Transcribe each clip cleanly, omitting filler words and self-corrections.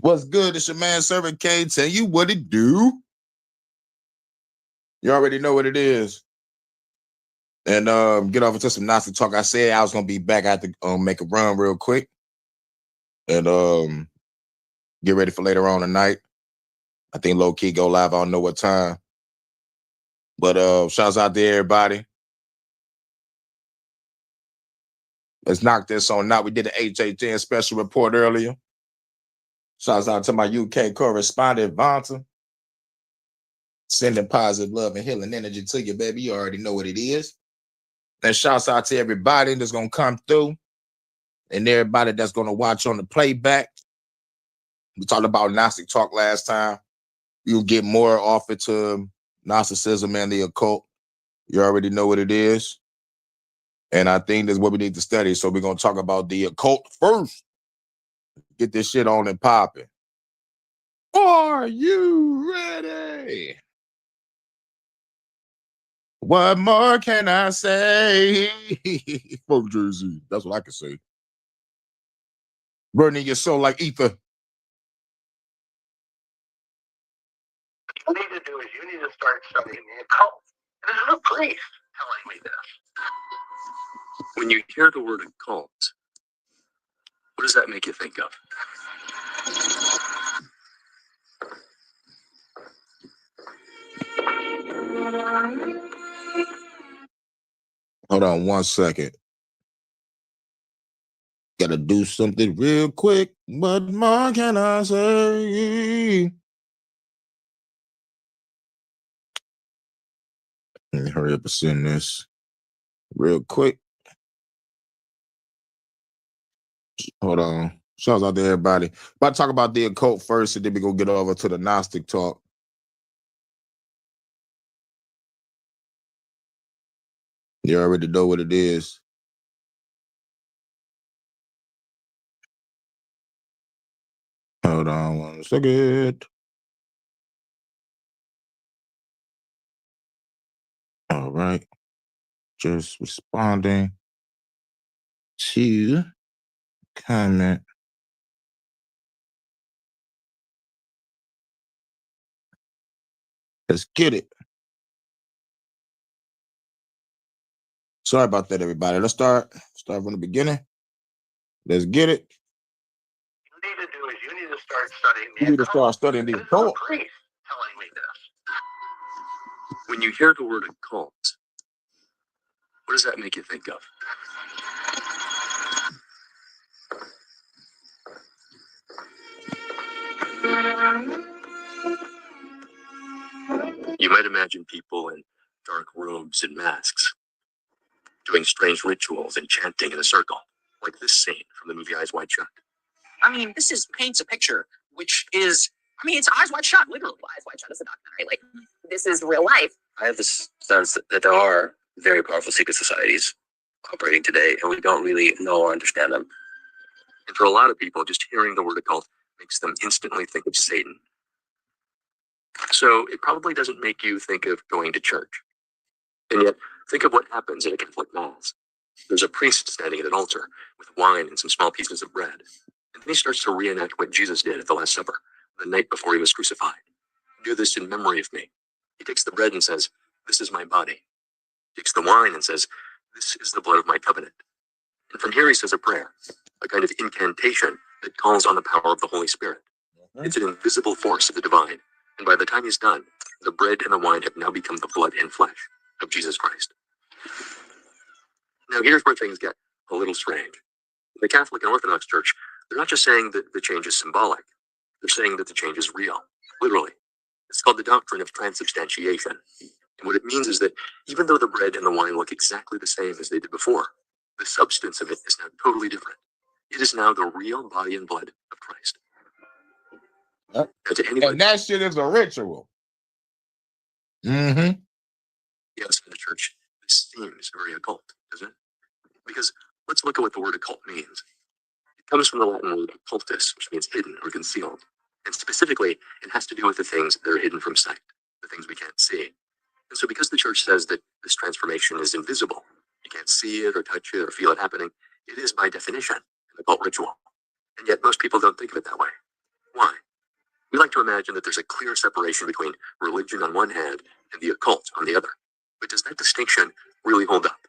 What's good? It's your man, Servant K. Tell you what it do. You already know what it is. And get off into some Gnostic talk. I said I was gonna be back. I had to make a run real quick. And get ready for later on tonight. I think low key go live. I don't know what time. But shouts out to everybody. Let's knock this on out. We did the HHN special report earlier. Shouts out to my UK correspondent, Vonta. Sending positive love and healing energy to you, baby. You already know what it is. And shouts out to everybody that's going to come through and everybody that's going to watch on the playback. We talked about Gnostic talk last time. You'll get more off it to Gnosticism and the occult. You already know what it is. And I think that's what we need to study. So we're going to talk about the occult first. Get this shit on and popping. Are you ready? What more can I say? Fuck Jersey. That's what I can say. Burning your soul like ether. What you need to do is you need to start studying the occult. And there's a priest telling me this. When you hear the word occult, what does that make you think of? Hold on 1 second. Gotta do something real quick. What more can I say? Let me hurry up and send this real quick. Hold on. Shouts out to everybody. About to talk about the occult first, and then we go get over to the Gnostic talk. You already know what it is. Hold on 1 second. All right. Just responding to comment. Let's get it. Sorry about that, everybody. Let's start from the beginning. Let's get it. What you need to do is you need to start studying the You need to occult. start studying the And there's a occult. priest telling me this. When you hear the word occult, what does that make you think of? You might imagine people in dark robes and masks doing strange rituals and chanting in a circle, like this scene from the movie Eyes Wide Shut. I mean, this is paints a picture, which is, it's Eyes Wide Shut, literally. Eyes Wide Shut is a documentary. Like, this is real life. I have this sense that there are very powerful secret societies operating today, and we don't really know or understand them. And for a lot of people, just hearing the word occult makes them instantly think of Satan. So it probably doesn't make you think of going to church. And yet, think of what happens in a Catholic mass. There's a priest standing at an altar with wine and some small pieces of bread. And then he starts to reenact what Jesus did at the Last Supper, the night before he was crucified. Do this in memory of me. He takes the bread and says, "This is my body." He takes the wine and says, "This is the blood of my covenant." And from here he says a prayer, a kind of incantation that calls on the power of the Holy Spirit. It's an invisible force of the divine. And by the time he's done, the bread and the wine have now become the blood and flesh of Jesus Christ. Now here's where things get a little strange. In the Catholic and Orthodox Church, they're not just saying that the change is symbolic. They're saying that the change is real, literally. It's called the doctrine of transubstantiation. And what it means is that even though the bread and the wine look exactly the same as they did before, the substance of it is now totally different. It is now the real body and blood of Christ. Yep. Now to anybody, And that shit is a ritual. Mm-hmm. Yes, in the church, this seems very occult, doesn't it? Because let's look at what the word occult means. It comes from the Latin word occultus, which means hidden or concealed. And specifically, it has to do with the things that are hidden from sight, the things we can't see. And so because the church says that this transformation is invisible, you can't see it or touch it or feel it happening, it is by definition an occult ritual. And yet most people don't think of it that way. Why? We like to imagine that there's a clear separation between religion on one hand and the occult on the other. But does that distinction really hold up?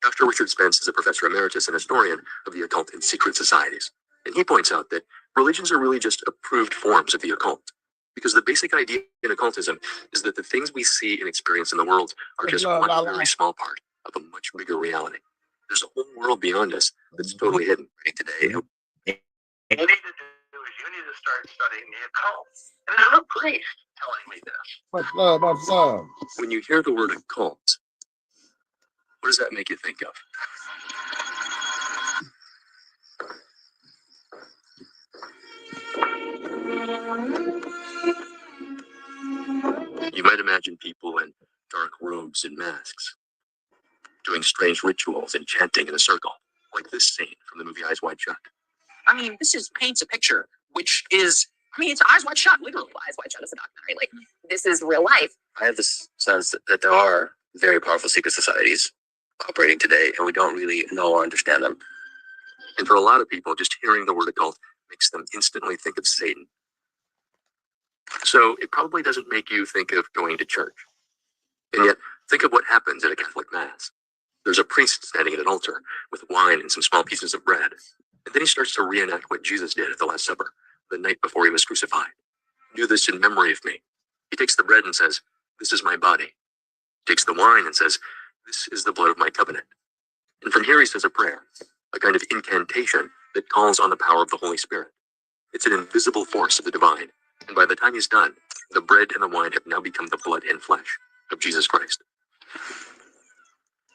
Dr. Richard Spence is a professor emeritus and historian of the occult and secret societies. And he points out that religions are really just approved forms of the occult. Because the basic idea in occultism is that the things we see and experience in the world are just one very small part of a much bigger reality. There's a whole world beyond us that's totally hidden right today. What you need to do is you need to start studying the occult. And there's a priest telling me this. What's up? When you hear the word occult, what does that make you think of? You might imagine people in dark robes and masks, doing strange rituals and chanting in a circle, like this scene from the movie Eyes Wide Shut. I mean, this is paints a picture, which is, I mean, it's Eyes Wide Shut, literally. Eyes Wide Shut is a documentary. Like, this is real life. I have this sense that there are very powerful secret societies operating today, and we don't really know or understand them. And for a lot of people, just hearing the word occult makes them instantly think of Satan. So it probably doesn't make you think of going to church. And yet, think of what happens at a Catholic Mass. There's a priest standing at an altar with wine and some small pieces of bread. And then he starts to reenact what Jesus did at the Last Supper, the night before he was crucified. Do this in memory of me. He takes the bread and says, "This is my body." He takes the wine and says, "This is the blood of my covenant." And from here he says a prayer, a kind of incantation that calls on the power of the Holy Spirit. It's an invisible force of the divine. And by the time he's done, the bread and the wine have now become the blood and flesh of Jesus Christ.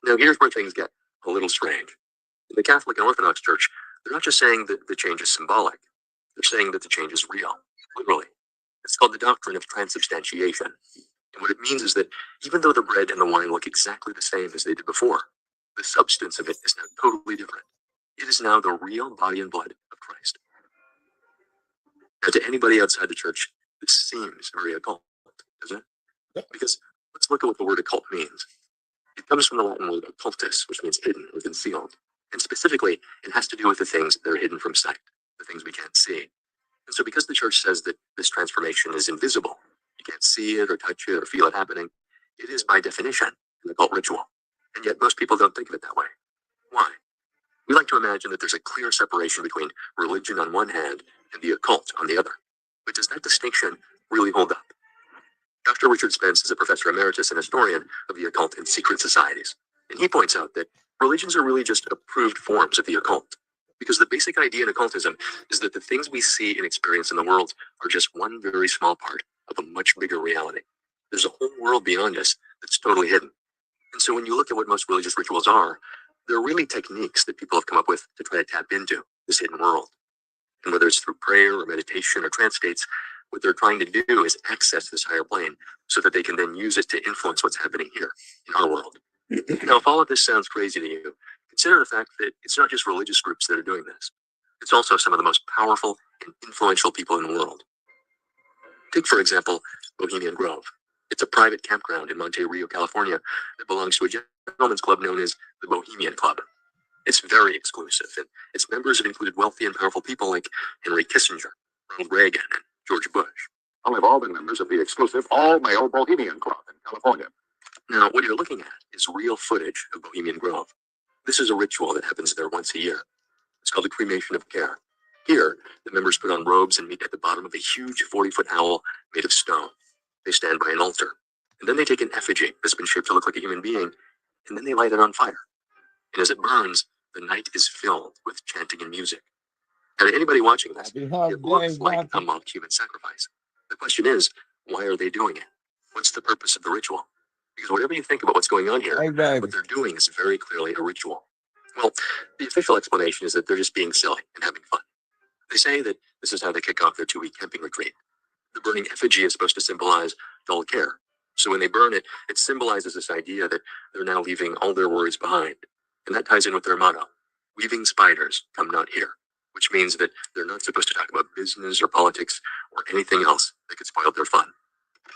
Now here's where things get a little strange. In the Catholic and Orthodox Church, they're not just saying that the change is symbolic. They're saying that the change is real, literally. It's called the doctrine of transubstantiation. And what it means is that even though the bread and the wine look exactly the same as they did before, the substance of it is now totally different. It is now the real body and blood of Christ. Now, to anybody outside the church, this seems very occult, doesn't it? Because let's look at what the word occult means. It comes from the Latin word occultus, which means hidden or concealed. And specifically, it has to do with the things that are hidden from sight, the things we can't see. And so because the church says that this transformation is invisible, you can't see it or touch it or feel it happening, it is by definition an occult ritual. And yet most people don't think of it that way. Why? We like to imagine that there's a clear separation between religion on one hand and the occult on the other. But does that distinction really hold up? Dr. Richard Spence is a professor emeritus and historian of the occult and secret societies. And he points out that religions are really just approved forms of the occult. Because the basic idea in occultism is that the things we see and experience in the world are just one very small part of a much bigger reality. There's a whole world beyond us that's totally hidden. And so when you look at what most religious rituals are, they're really techniques that people have come up with to try to tap into this hidden world. And whether it's through prayer or meditation or trance states, what they're trying to do is access this higher plane so that they can then use it to influence what's happening here in our world. Now, if all of this sounds crazy to you, consider the fact that it's not just religious groups that are doing this. It's also some of the most powerful and influential people in the world. Take, for example, Bohemian Grove. It's a private campground in Monte Rio, California that belongs to a gentleman's club known as the Bohemian Club. It's very exclusive, and its members have included wealthy and powerful people like Henry Kissinger, Ronald Reagan, and George Bush. All have all been members of the exclusive all-male Bohemian Club in California. Now, what you're looking at is real footage of Bohemian Grove. This is a ritual that happens there once a year. It's called the cremation of care. Here, the members put on robes and meet at the bottom of a huge 40-foot owl made of stone. They stand by an altar, and then they take an effigy that's been shaped to look like a human being, and then they light it on fire. And as it burns, the night is filled with chanting and music. Now, to anybody watching this, it looks like a mock human sacrifice. The question is, why are they doing it? What's the purpose of the ritual? Because whatever you think about what's going on here, what they're doing is very clearly a ritual. Well, the official explanation is that they're just being silly and having fun. They say that this is how they kick off their 2-week camping retreat. The burning effigy is supposed to symbolize dull care. So when they burn it, it symbolizes this idea that they're now leaving all their worries behind. And that ties in with their motto, "Weaving spiders, come not here," which means that they're not supposed to talk about business or politics or anything else that could spoil their fun.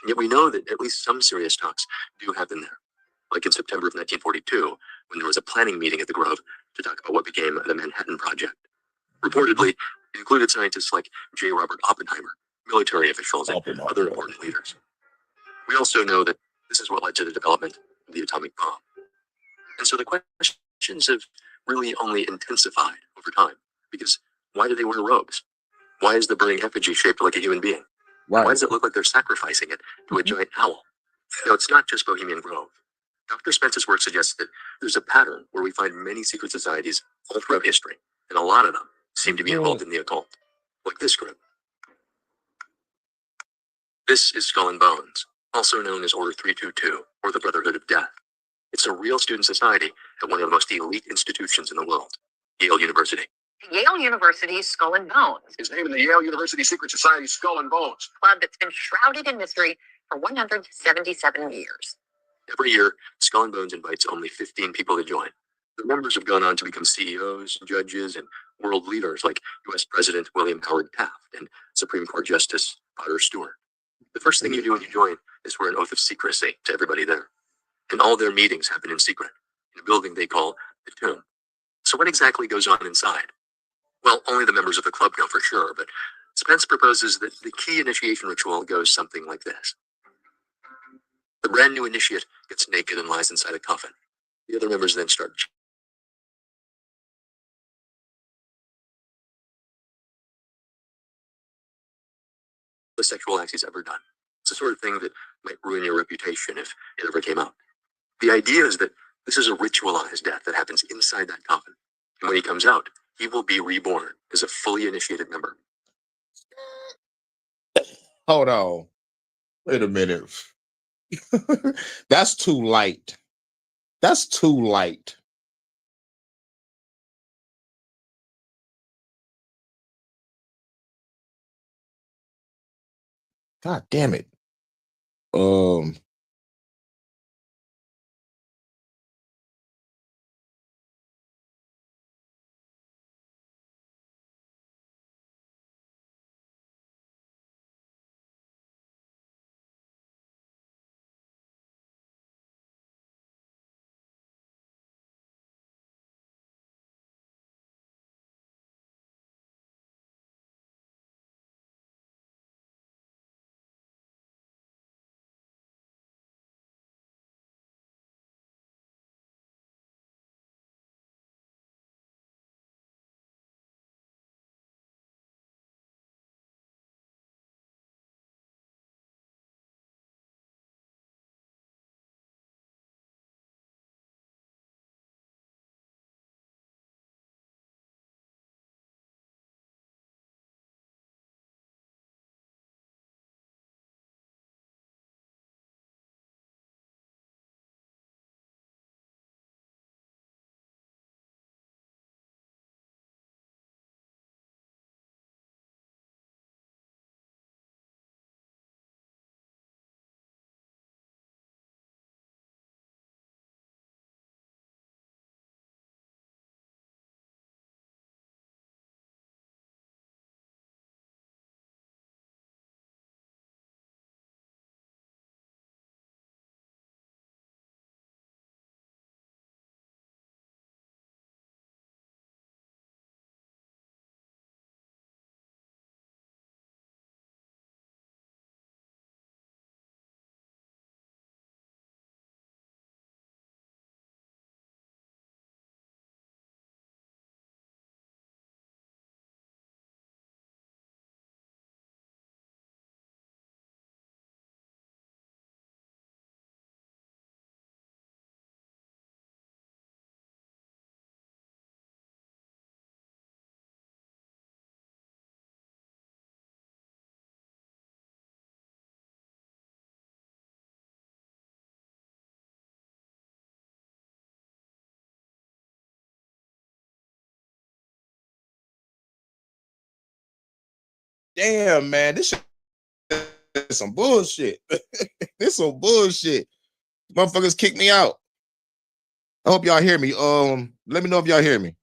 And yet we know that at least some serious talks do happen there. Like in September of 1942, when there was a planning meeting at the Grove to talk about what became the Manhattan Project. Reportedly, It included scientists like J. Robert Oppenheimer, military officials, and Oppenheimer. other important leaders. We also know that this is what led to the development of the atomic bomb. And so the questions have really only intensified over time, because why do they wear robes? Why is the burning effigy shaped like a human being? Why Right. does it look like they're sacrificing it to a giant owl? No, it's not just Bohemian Grove. Dr. Spence's work suggests that there's a pattern where we find many secret societies all throughout history, and a lot of them seem to be involved in the occult, like this group. This is Skull and Bones, also known as Order 322, or the Brotherhood of Death. It's a real student society at one of the most elite institutions in the world, Yale University. Yale University's Skull and Bones, His name in the Yale University Secret Society, Skull and Bones. club that's been shrouded in mystery for 177 years. Every year, Skull and Bones invites only 15 people to join. The members have gone on to become CEOs, judges, and world leaders like U.S. President William Howard Taft and Supreme Court Justice Potter Stewart. The first thing you do when you join is swear an oath of secrecy to everybody there. And all their meetings happen in secret, in a building they call the Tomb. So what exactly goes on inside? Well, only the members of the club know for sure, but Spence proposes that the key initiation ritual goes something like this. The brand new initiate gets naked and lies inside a coffin. The other members then start the sexual acts he's ever done. It's the sort of thing that might ruin your reputation if it ever came out. The idea is that this is a ritualized death that happens inside that coffin. And when he comes out, he will be reborn as a fully initiated member. Hold on. Wait a minute. That's too light. That's too light. God damn it. Damn, man, this is some bullshit. This some bullshit. Motherfuckers kick me out. I hope y'all hear me. Let me know if y'all hear me.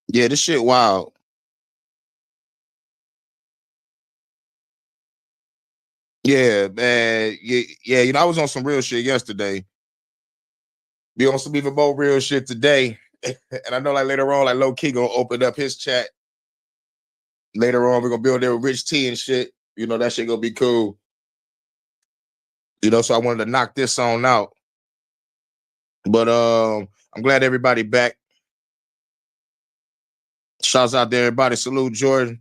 Yeah, this shit wild. Yeah, man. Yeah, you know, I was on some real shit yesterday. Be on some even more real shit today. And I know like later on, like Low Key gonna open up his chat. Later on, we're gonna build there with Rich T and shit. You know, that shit gonna be cool. You know, so I wanted to knock this on out. But I'm glad everybody back. Shouts out to everybody. Salute Jordan.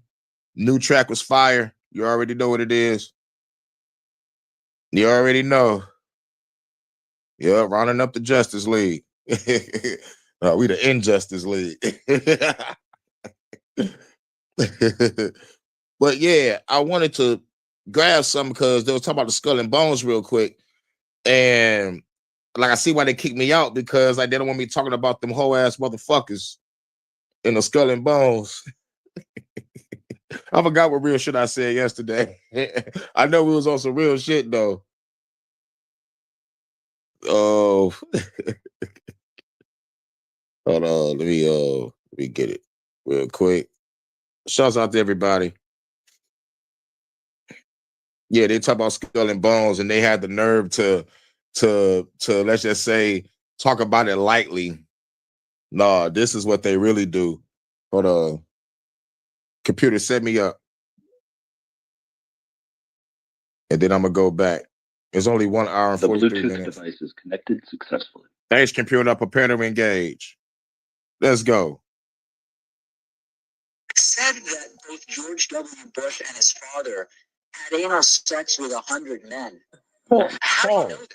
New track was fire. You already know what it is. You already know. Yeah, rounding up the Justice League. We the Injustice League. But yeah, I wanted to grab some because they was talking about the Skull and Bones real quick. And like I see why they kicked me out because like they don't want me talking about them whole ass motherfuckers in the Skull and Bones. I forgot what real shit I said yesterday. I know we was on some real shit though. Oh, hold on. Let me get it real quick. Shouts out to everybody. Yeah, they talk about Skull and Bones, and they had the nerve to let's just say talk about it lightly. Nah, this is what they really do. Hold on. Computer, set me up. And then I'm gonna go back. It's only 1 hour and The 43 Bluetooth minutes. device is connected successfully. Thanks, computer. Prepare to engage. Let's go. Said that both George W. Bush and his father had anal sex with 100 men. How do you know that?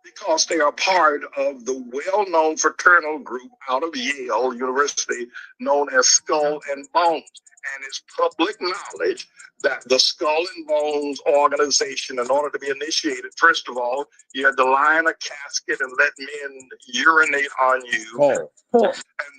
Because they are part of the well-known fraternal group out of Yale University known as Skull and Bones. And it's public knowledge that the Skull and Bones organization, in order to be initiated, first of all, you had to lie in a casket and let men urinate on you. And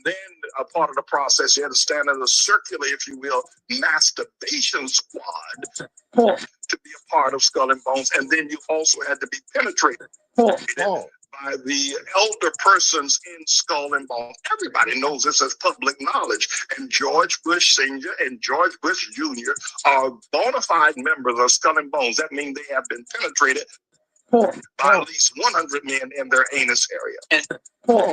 then a part of the process, you had to stand in a circular, if you will, masturbation squad to be a part of Skull and Bones. And then you also had to be penetrated by the elder persons in Skull and Bones. Everybody knows this as public knowledge. And George Bush Sr. and George Bush Jr. are bona fide members of Skull and Bones. That means they have been penetrated by at least 100 men in their anus area. And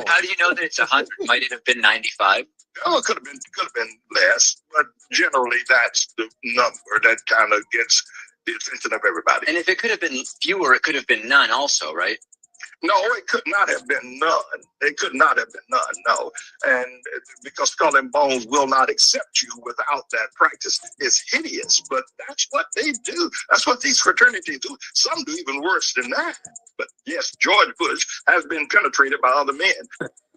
how do you know that it's 100? Might it have been 95? Well, it could have been less, but generally that's the number that kind of gets the attention of everybody. And if it could have been fewer, it could have been none also, right? No, it could not have been none. It could not have been none, no. And because Skull and Bones will not accept you without that practice. It's hideous, but that's what they do. That's what these fraternities do. Some do even worse than that. But yes, George Bush has been penetrated by other men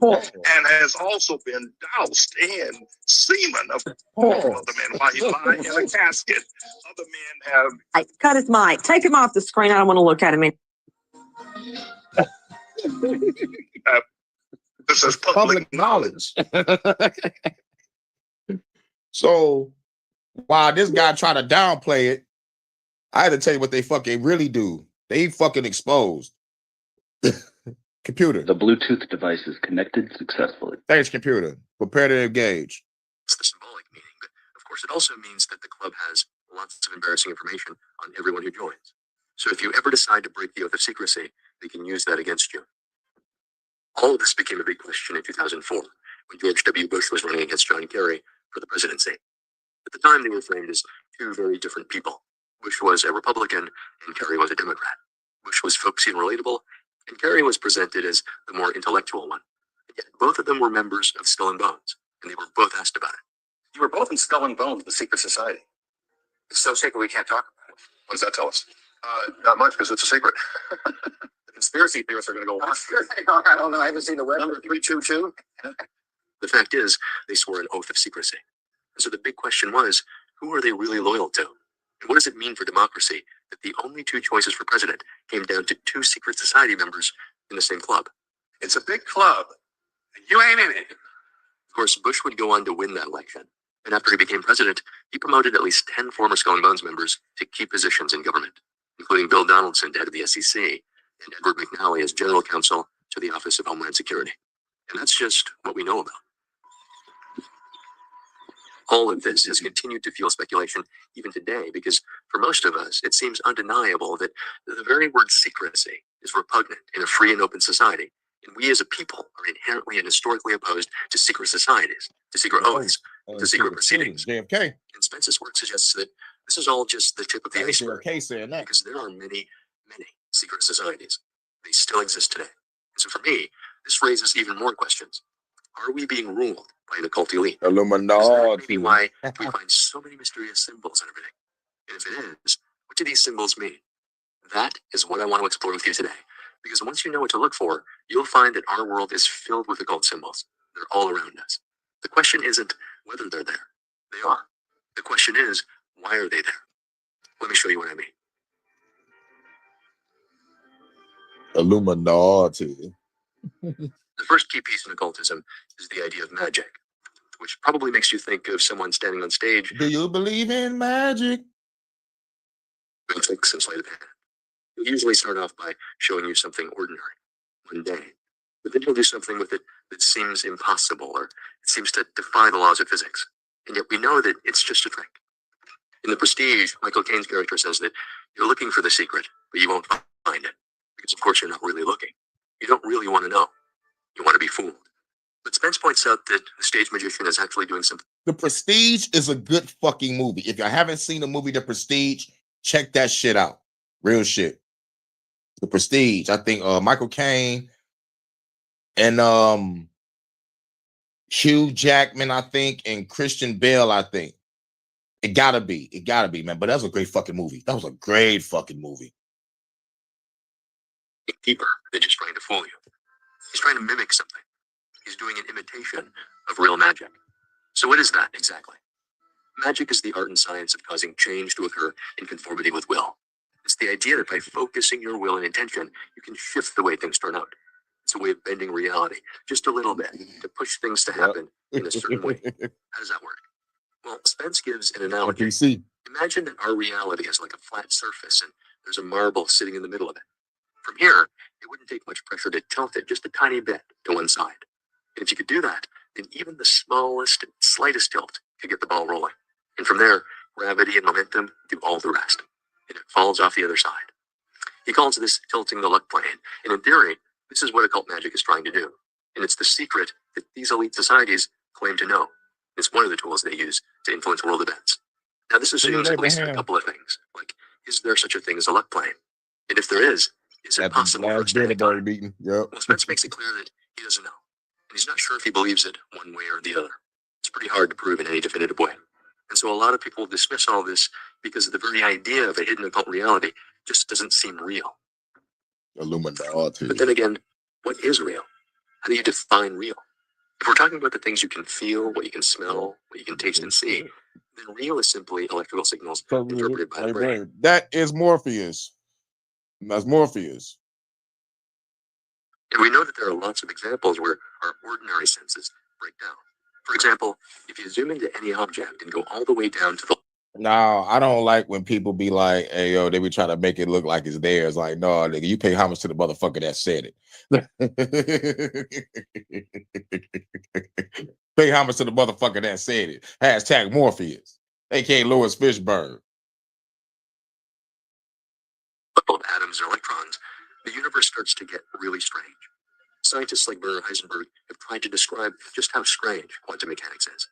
and has also been doused in semen of other men while he's lying in a casket. Other men have... Hey, cut his mic. Take him off the screen. I don't want to look at him. This is public knowledge. So while this guy tried to downplay it, I had to tell you what they fucking really do. They fucking exposed. Computer. The Bluetooth device is connected successfully. Thanks, computer. Prepare to engage. It's the symbolic meaning, but of course it also means that the club has lots of embarrassing information on everyone who joins. So if you ever decide to break the oath of secrecy, they can use that against you. All of this became a big question in 2004, when George W. Bush was running against John Kerry for the presidency. At the time, they were framed as two very different people. Bush was a Republican, and Kerry was a Democrat. Bush was folksy and relatable, and Kerry was presented as the more intellectual one. Yet both of them were members of Skull and Bones, and they were both asked about it. You were both in Skull and Bones, the secret society. It's so secret we can't talk about it. What does that tell us? Not much, because it's a secret. The conspiracy theorists are going to go, I don't know. I haven't seen the web. number 322. The fact is, they swore an oath of secrecy. And so the big question was, who are they really loyal to? And what does it mean for democracy that the only two choices for president came down to two secret society members in the same club? It's a big club. You ain't in it. Of course, Bush would go on to win that election. And after he became president, he promoted at least 10 former Skull and Bones members to key positions in government, including Bill Donaldson to head of the SEC and Edward McNally as general counsel to the Office of Homeland Security. And that's just what we know about. All of this has continued to fuel speculation even today, because for most of us, it seems undeniable that the very word secrecy is repugnant in a free and open society. And we as a people are inherently and historically opposed to secret societies, to secret oaths, to secret proceedings. JFK. And Spence's work suggests that this is all just the tip of the iceberg, JFK saying that. because there are many, many secret societies. They still exist today. And so for me, this raises even more questions. Are we being ruled by an occult elite? Is that Illuminati. maybe why we find so many mysterious symbols and everything? And if it is, what do these symbols mean? That is what I want to explore with you today. Because once you know what to look for, you'll find that our world is filled with occult symbols. They're all around us. The question isn't whether they're there. They are. The question is, why are they there? Let me show you what I mean. Illuminati. The first key piece in occultism is the idea of magic, which probably makes you think of someone standing on stage, Do you believe in magic? doing tricks and sleight of hand. He'll usually start off by showing you something ordinary, mundane, but then he'll do something with it that seems impossible, or it seems to defy the laws of physics. And yet we know that it's just a trick. In The Prestige, Michael Caine's character says that you're looking for the secret, but you won't find it, because of course you're not really looking. You don't really want to know. You want to be fooled. But Spence points out that the stage magician is actually doing something. The Prestige is a good fucking movie. If you haven't seen the movie The Prestige, check that shit out. Real shit. The Prestige. I think Michael Caine and Hugh Jackman, I think, and Christian Bale, I think. It gotta be, man. But that was a great fucking movie. That was a great fucking movie. Deeper than just trying to fool you. He's trying to mimic something. He's doing an imitation of real magic. So what is that exactly? Magic is the art and science of causing change to occur in conformity with will. It's the idea that by focusing your will and intention, you can shift the way things turn out. It's a way of bending reality just a little bit to push things to happen in a certain way. How does that work? Well, Spence gives an analogy. RPC. Imagine that our reality is like a flat surface and there's a marble sitting in the middle of it. From here, it wouldn't take much pressure to tilt it just a tiny bit to one side. And if you could do that, then even the smallest, slightest tilt could get the ball rolling. And from there, gravity and momentum do all the rest. And it falls off the other side. He calls this tilting the luck plane. And in theory, this is what occult magic is trying to do. And it's the secret that these elite societies claim to know. It's one of the tools they use to influence world events. Now, this assumes at least a couple of things. Like, is there such a thing as a luck plane? And if there is it possible for us to act on it? Well, Spence makes it clear that he doesn't know. And he's not sure if he believes it one way or the other. It's pretty hard to prove in any definitive way. And so a lot of people dismiss all this because the very idea of a hidden occult reality just doesn't seem real. Illuminati. But then again, what is real? How do you define real? If we're talking about the things you can feel, what you can smell, what you can taste and see, then real is simply electrical signals interpreted by the brain. That is Morpheus. That's Morpheus. And we know that there are lots of examples where our ordinary senses break down. For example, if you zoom into any object and go all the way down to the... No, I don't like when people be like, hey, yo, they be trying to make it look like it's theirs. Like, no, nigga, you pay homage to the motherfucker that said it. Pay homage to the motherfucker that said it. Hashtag Morpheus, aka Louis Fishburne. Of atoms and electrons, the universe starts to get really strange. Scientists like Werner Heisenberg have tried to describe just how strange quantum mechanics is.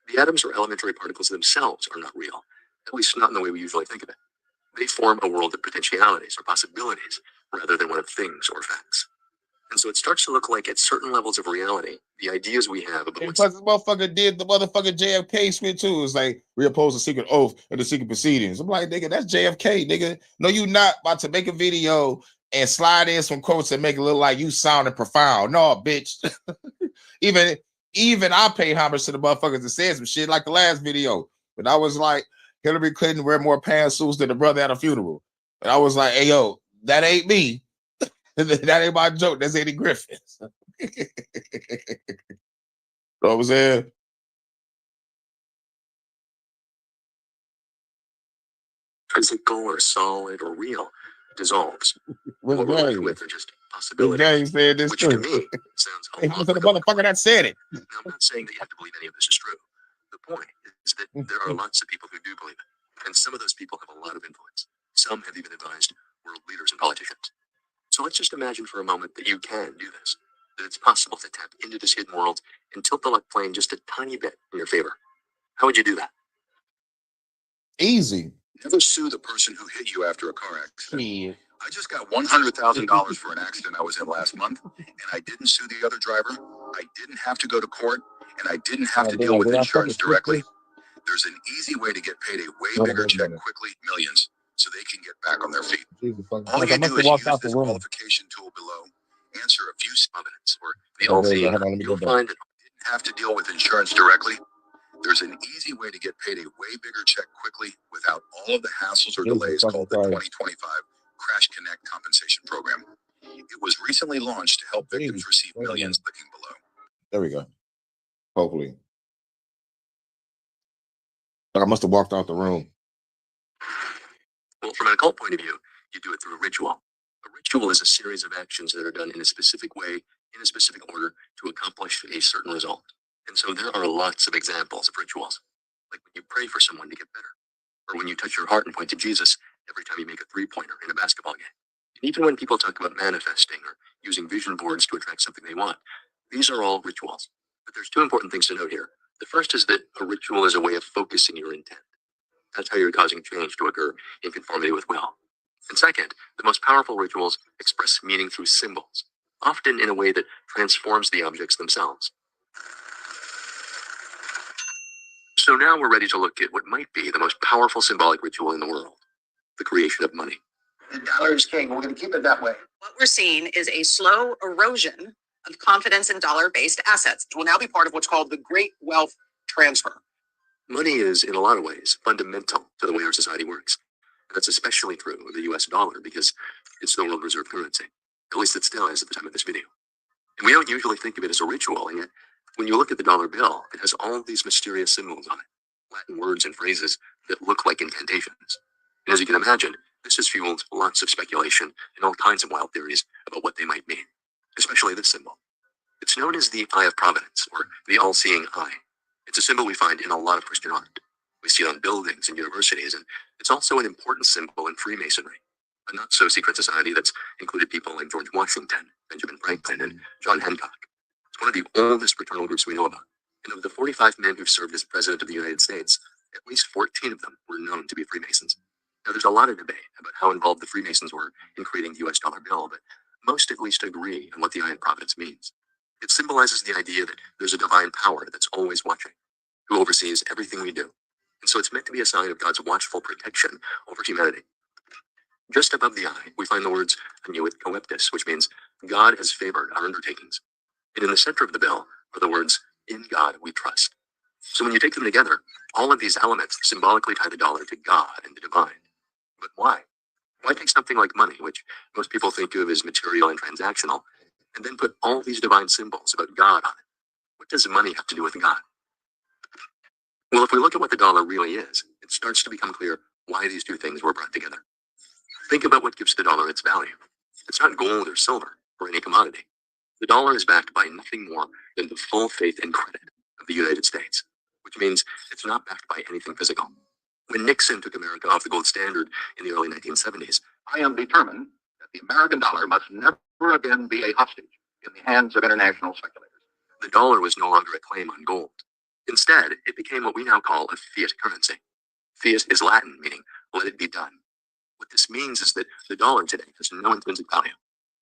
The atoms or elementary particles themselves are not real, at least not in the way we usually think of it. They form a world of potentialities or possibilities rather than one of things or facts. And so it starts to look like at certain levels of reality, the ideas we have about plus this motherfucker did the motherfucking JFK switch too. It's like we oppose the secret oath and the secret proceedings. I'm like, nigga, that's JFK, nigga. No, you not about to make a video and slide in some quotes and make it look like you sounding profound. No, bitch. Even I pay homage to the motherfuckers that said some shit like the last video. But I was like, Hillary Clinton wear more pantsuits than the brother at a funeral. And I was like, hey, yo, that ain't me. That ain't my joke. That's Eddie Griffin. You know what I'm saying? physical or solid or real dissolves. What we're left with are just possibilities. James said this Which too. to me sounds a Hey, lot listen to like the motherfucker that said it. Now, I'm not saying that you have to believe any of this is true. The point is that there are lots of people who do believe it, and some of those people have a lot of influence. Some have even advised world leaders and politicians. So let's just imagine for a moment that you can do this, that it's possible to tap into this hidden world and tilt the luck plane just a tiny bit in your favor. How would you do that? Easy. Never sue the person who hit you after a car accident. Yeah. I just got $100,000 for an accident I was in last month, and I didn't sue the other driver. I didn't have to go to court, and I didn't have to deal with insurance directly. There's an easy way to get paid a way bigger check quickly, millions, so they can get back on their feet. All you do is use this qualification tool below, answer a few evidence, or the all-seeing. You'll find that you didn't have to deal with insurance directly. There's an easy way to get paid a way bigger check quickly without all of the hassles or delays called the 2025 Crash Connect Compensation Program. It was recently launched to help victims receive millions. Clicking below. There we go. Hopefully. But I must have walked out the room. Well, from an occult point of view, you do it through a ritual. A ritual is a series of actions that are done in a specific way, in a specific order, to accomplish a certain result. And so there are lots of examples of rituals, like when you pray for someone to get better, or when you touch your heart and point to Jesus every time you make a three-pointer in a basketball game. And even when people talk about manifesting or using vision boards to attract something they want, these are all rituals. But there's two important things to note here. The first is that a ritual is a way of focusing your intent. That's how you're causing change to occur in conformity with will. And second, the most powerful rituals express meaning through symbols, often in a way that transforms the objects themselves. So now we're ready to look at what might be the most powerful symbolic ritual in the world, the creation of money. The dollar is king. We're going to keep it that way. What we're seeing is a slow erosion of confidence in dollar-based assets. It will now be part of what's called the Great Wealth Transfer. Money is, in a lot of ways, fundamental to the way our society works. And that's especially true of the US dollar because it's the world reserve currency. At least it still is at the time of this video. And we don't usually think of it as a ritual, and yet when you look at the dollar bill, it has all these mysterious symbols on it, Latin words and phrases that look like incantations. And as you can imagine, this has fueled lots of speculation and all kinds of wild theories about what they might mean, especially this symbol. It's known as the Eye of Providence, or the all-seeing eye. It's a symbol we find in a lot of Christian art. We see it on buildings and universities, and it's also an important symbol in Freemasonry, a not-so-secret society that's included people like George Washington, Benjamin Franklin, and John Hancock. It's one of the oldest fraternal groups we know about. And of the 45 men who've served as President of the United States, at least 14 of them were known to be Freemasons. Now, there's a lot of debate about how involved the Freemasons were in creating the US dollar bill, but most at least agree on what the Eye of Providence means. It symbolizes the idea that there's a divine power that's always watching, who oversees everything we do. And so it's meant to be a sign of God's watchful protection over humanity. Just above the eye, we find the words Annuit Coeptis, which means God has favored our undertakings. And in the center of the bill are the words, in God we trust. So when you take them together, all of these elements symbolically tie the dollar to God and the divine. But why? Why take something like money, which most people think of as material and transactional, and then put all these divine symbols about God on it? What does money have to do with God? Well, if we look at what the dollar really is, it starts to become clear why these two things were brought together. Think about what gives the dollar its value. It's not gold or silver or any commodity. The dollar is backed by nothing more than the full faith and credit of the United States, which means it's not backed by anything physical. When Nixon took America off the gold standard in the early 1970s, I am determined that the American dollar must never again be a hostage in the hands of international speculators. the dollar was no longer a claim on gold. Instead, it became what we now call a fiat currency. Fiat is Latin, meaning let it be done. What this means is that the dollar today has no intrinsic value.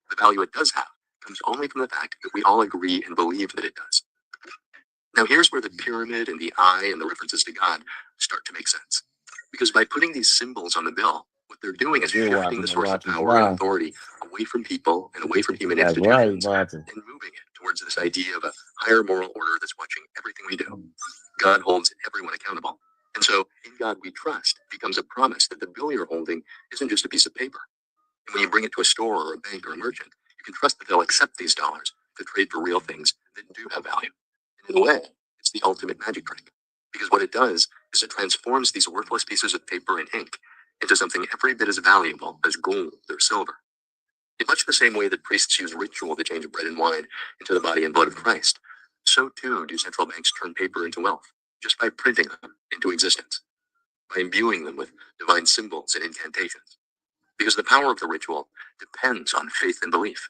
The value it does have comes only from the fact that we all agree and believe that it does. Now here's where the pyramid and the eye and the references to God start to make sense. Because by putting these symbols on the bill, what they're doing is shifting the source of power and authority away from people and away from human institutions and moving it towards this idea of a higher moral order that's watching everything we do. God holds everyone accountable. And so, in God we trust becomes a promise that the bill you're holding isn't just a piece of paper. And when you bring it to a store or a bank or a merchant, you can trust that they'll accept these dollars to trade for real things that do have value. And in a way, it's the ultimate magic trick. Because what it does is it transforms these worthless pieces of paper and ink into something every bit as valuable as gold or silver. In much the same way that priests use ritual to change bread and wine into the body and blood of Christ, so too do central banks turn paper into wealth. just by printing them into existence, by imbuing them with divine symbols and incantations. Because the power of the ritual depends on faith and belief.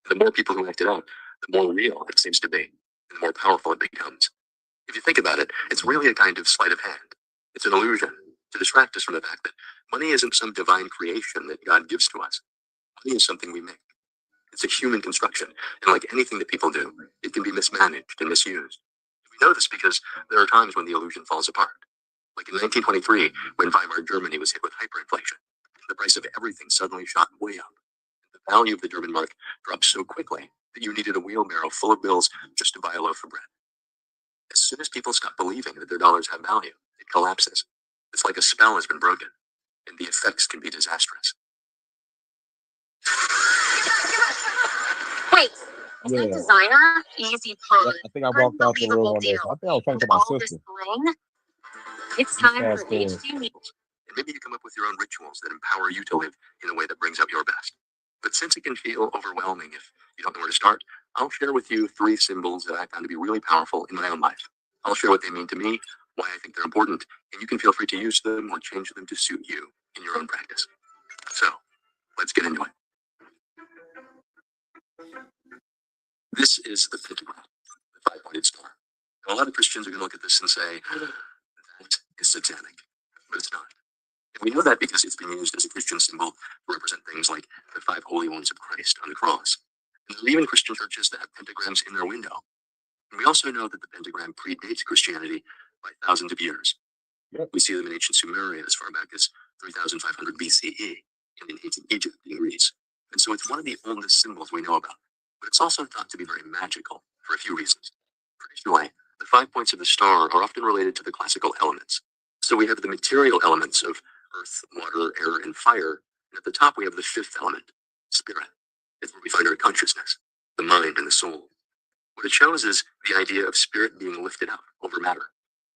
The more people who act it out, the more real it seems to be, and the more powerful it becomes. If you think about it, it's really a kind of sleight of hand. It's an illusion to distract us from the fact that money isn't some divine creation that God gives to us. Money is something we make. It's a human construction, and like anything that people do, it can be mismanaged and misused. We know this because there are times when the illusion falls apart. Like in 1923, when Weimar Germany was hit with hyperinflation, the price of everything suddenly shot way up. The value of the German mark dropped so quickly that you needed a wheelbarrow full of bills just to buy a loaf of bread. As soon as people stop believing that their dollars have value, it collapses. It's like a spell has been broken, and the effects can be disastrous. Wait, is that Yeah. designer? Easy pun. I think I walked out the room Unbelievable on this. deal. I think I was talking And to my all this sister. bling? It's You time for fast forward. HG Meet. And maybe you come up with your own rituals that empower you to live in a way that brings out your best. But since it can feel overwhelming if you don't know where to start, I'll share with you 3 symbols that I found to be really powerful in my own life. I'll share what they mean to me, why I think they're important, and you can feel free to use them or change them to suit you in your own practice. So, let's get into it. This is the pentagram, the 5-pointed star. Now, a lot of Christians are going to look at this and say, that is satanic, but it's not. And we know that because it's been used as a Christian symbol to represent things like the 5 holy ones of Christ on the cross. And there are even Christian churches that have pentagrams in their window. And we also know that the pentagram predates Christianity by thousands of years. Yep. We see them in ancient Sumeria as far back as 3500 BCE, and in ancient Egypt and Greece. And so it's one of the oldest symbols we know about. But it's also thought to be very magical for a few reasons. Traditionally, the 5 points of the star are often related to the classical elements. So we have the material elements of earth, water, air, and fire. And at the top, we have the 5th element, spirit. It's where we find our consciousness, the mind, and the soul. What it shows is the idea of spirit being lifted up over matter.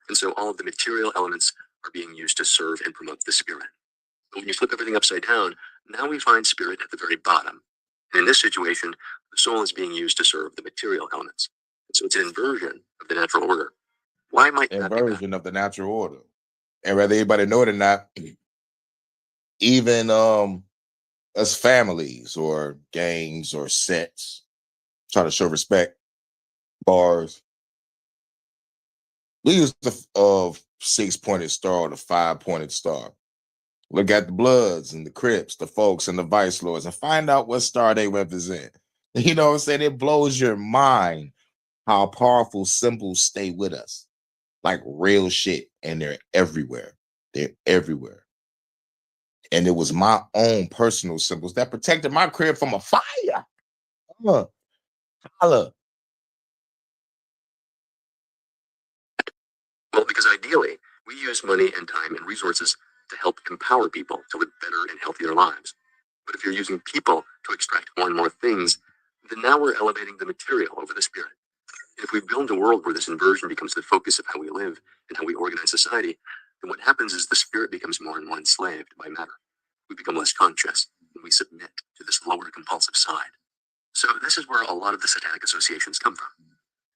And so all of the material elements are being used to serve and promote the spirit. But when you flip everything upside down, now we find spirit at the very bottom. And in this situation, the soul is being used to serve the material elements. And so it's an inversion of the natural order. Why might that be bad? Inversion of the natural order. And whether anybody know it or not, even us families or gangs or sets try to show respect, bars, we use the 6-pointed star or the 5-pointed star. Look at the Bloods and the Crips, the Folks and the Vice Lords, and find out what star they represent. You know what I'm saying? It blows your mind how powerful symbols stay with us. Like real shit. And they're everywhere. They're everywhere. And it was my own personal symbols that protected my crib from a fire. Holla. Well, because ideally, we use money and time and resources to help empower people to live better and healthier lives. But if you're using people to extract more and more things, then now we're elevating the material over the spirit. And if we build a world where this inversion becomes the focus of how we live and how we organize society, then what happens is the spirit becomes more and more enslaved by matter. We become less conscious and we submit to this lower compulsive side. So this is where a lot of the satanic associations come from.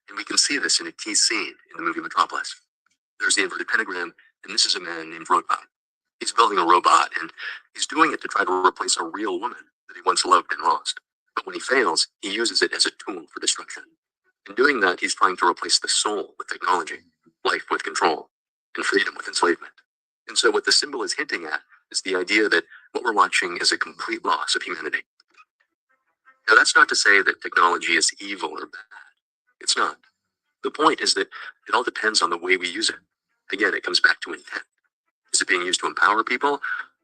And we can see this in a key scene in the movie Metropolis. There's the inverted pentagram, and this is a man named Robot. He's building a robot, and he's doing it to try to replace a real woman that he once loved and lost. But when he fails, he uses it as a tool for destruction. In doing that, he's trying to replace the soul with technology, life with control, and freedom with enslavement. And so what the symbol is hinting at is the idea that what we're watching is a complete loss of humanity. Now, that's not to say that technology is evil or bad. It's not. The point is that it all depends on the way we use it. Again, it comes back to intent. Is it being used to empower people,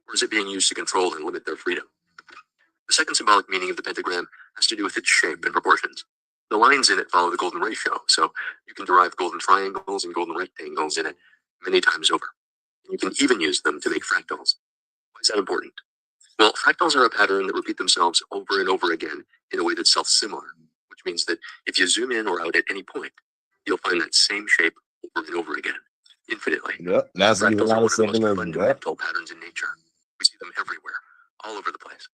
or is it being used to control and limit their freedom? The second symbolic meaning of the pentagram has to do with its shape and proportions. The lines in it follow the golden ratio, so you can derive golden triangles and golden rectangles in it many times over. And you can even use them to make fractals. Why is that important? Well, fractals are a pattern that repeat themselves over and over again in a way that's self-similar, which means that if you zoom in or out at any point, you'll find that same shape over and over again, infinitely. Yep. That's a Fractals lot are of one of the most symbolism. Yep. fundamental patterns in nature. We see them everywhere, all over the place.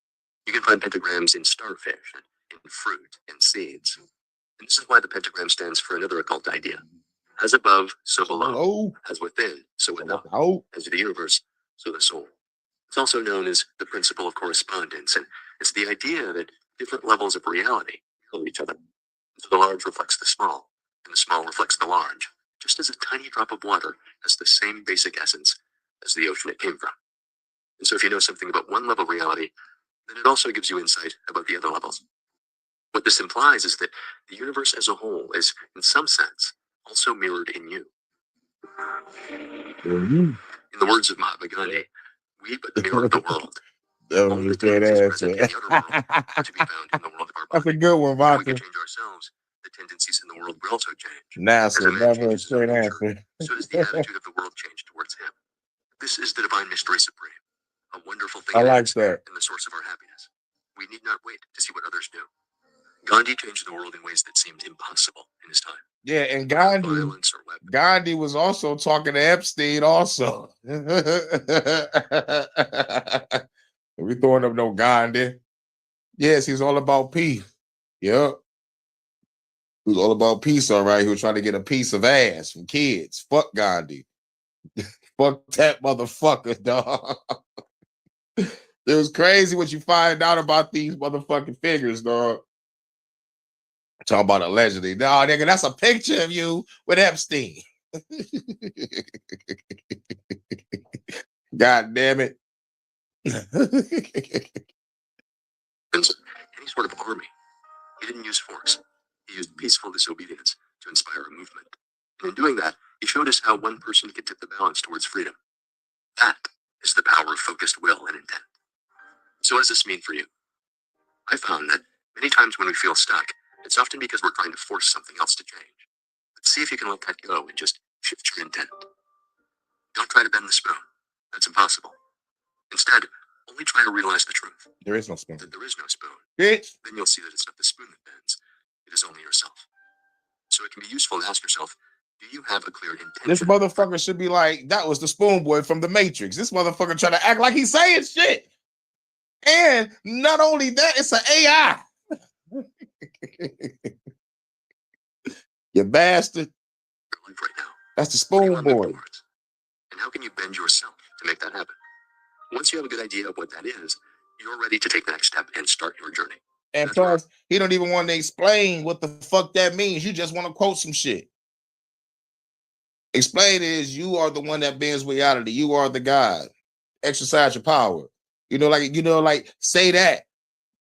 You can find pentagrams in starfish, and in fruit, and seeds. And this is why the pentagram stands for another occult idea, As above, so below. Hello. As within, so without. Oh. As the universe, so the soul. It's also known as the principle of correspondence, and it's the idea that different levels of reality mirror each other. So the large reflects the small, and the small reflects the large, just as a tiny drop of water has the same basic essence as the ocean it came from. And so if you know something about one level of reality, then it also gives you insight about the other levels. What this implies is that the universe as a whole is, in some sense, also mirrored in you. In the words of Mahatma Gandhi, we but mirror the world. All the tendencies present in the outer world are to be found in the world of our body. That's a good one, If we Vodka. can change ourselves, the tendencies in the world will also change. NASA, As a man never a changes his own straight nature, answer. so does the attitude of the world change towards him. This is the divine mystery supreme, a wonderful thing I it like is, that. and the source of our happiness. We need not wait to see what others do. Gandhi changed the world in ways that seemed impossible in his time. Yeah, and Without violence or weapons. Gandhi was also talking to Epstein also. We throwing up no Gandhi. Yes, he's all about peace. Yep. He was all about peace, all right. He was trying to get a piece of ass from kids. Fuck Gandhi. Fuck that motherfucker, dog. It was crazy what you find out about these motherfucking figures, dog. Talking about allegedly. No, nigga, that's a picture of you with Epstein. God damn it. Any sort of army. He didn't use force. He used peaceful disobedience to inspire a movement. And in doing that, he showed us how one person could tip the balance towards freedom. That is the power of focused will and intent. So what does this mean for you? I found that many times when we feel stuck, it's often because we're trying to force something else to change. But see if you can let that go and just shift your intent. Don't try to bend the spoon. That's impossible. Instead, only try to realize the truth. There is no spoon. That there is no spoon. Bitch. Then you'll see that it's not the spoon that bends. It is only yourself. So it can be useful to ask yourself, do you have a clear intention? This motherfucker should be like, that was the spoon boy from the Matrix. This motherfucker trying to act like he's saying shit. And not only that, it's an AI. You bastard. Your life right now. That's the spoon boy. And how can you bend yourself to make that happen? Once you have a good idea of what that is, you're ready to take the next step and start your journey. And plus, he don't even want to explain what the fuck that means. You just want to quote some shit. Explain is you are the one that bends reality. You are the God. Exercise your power. Like say that.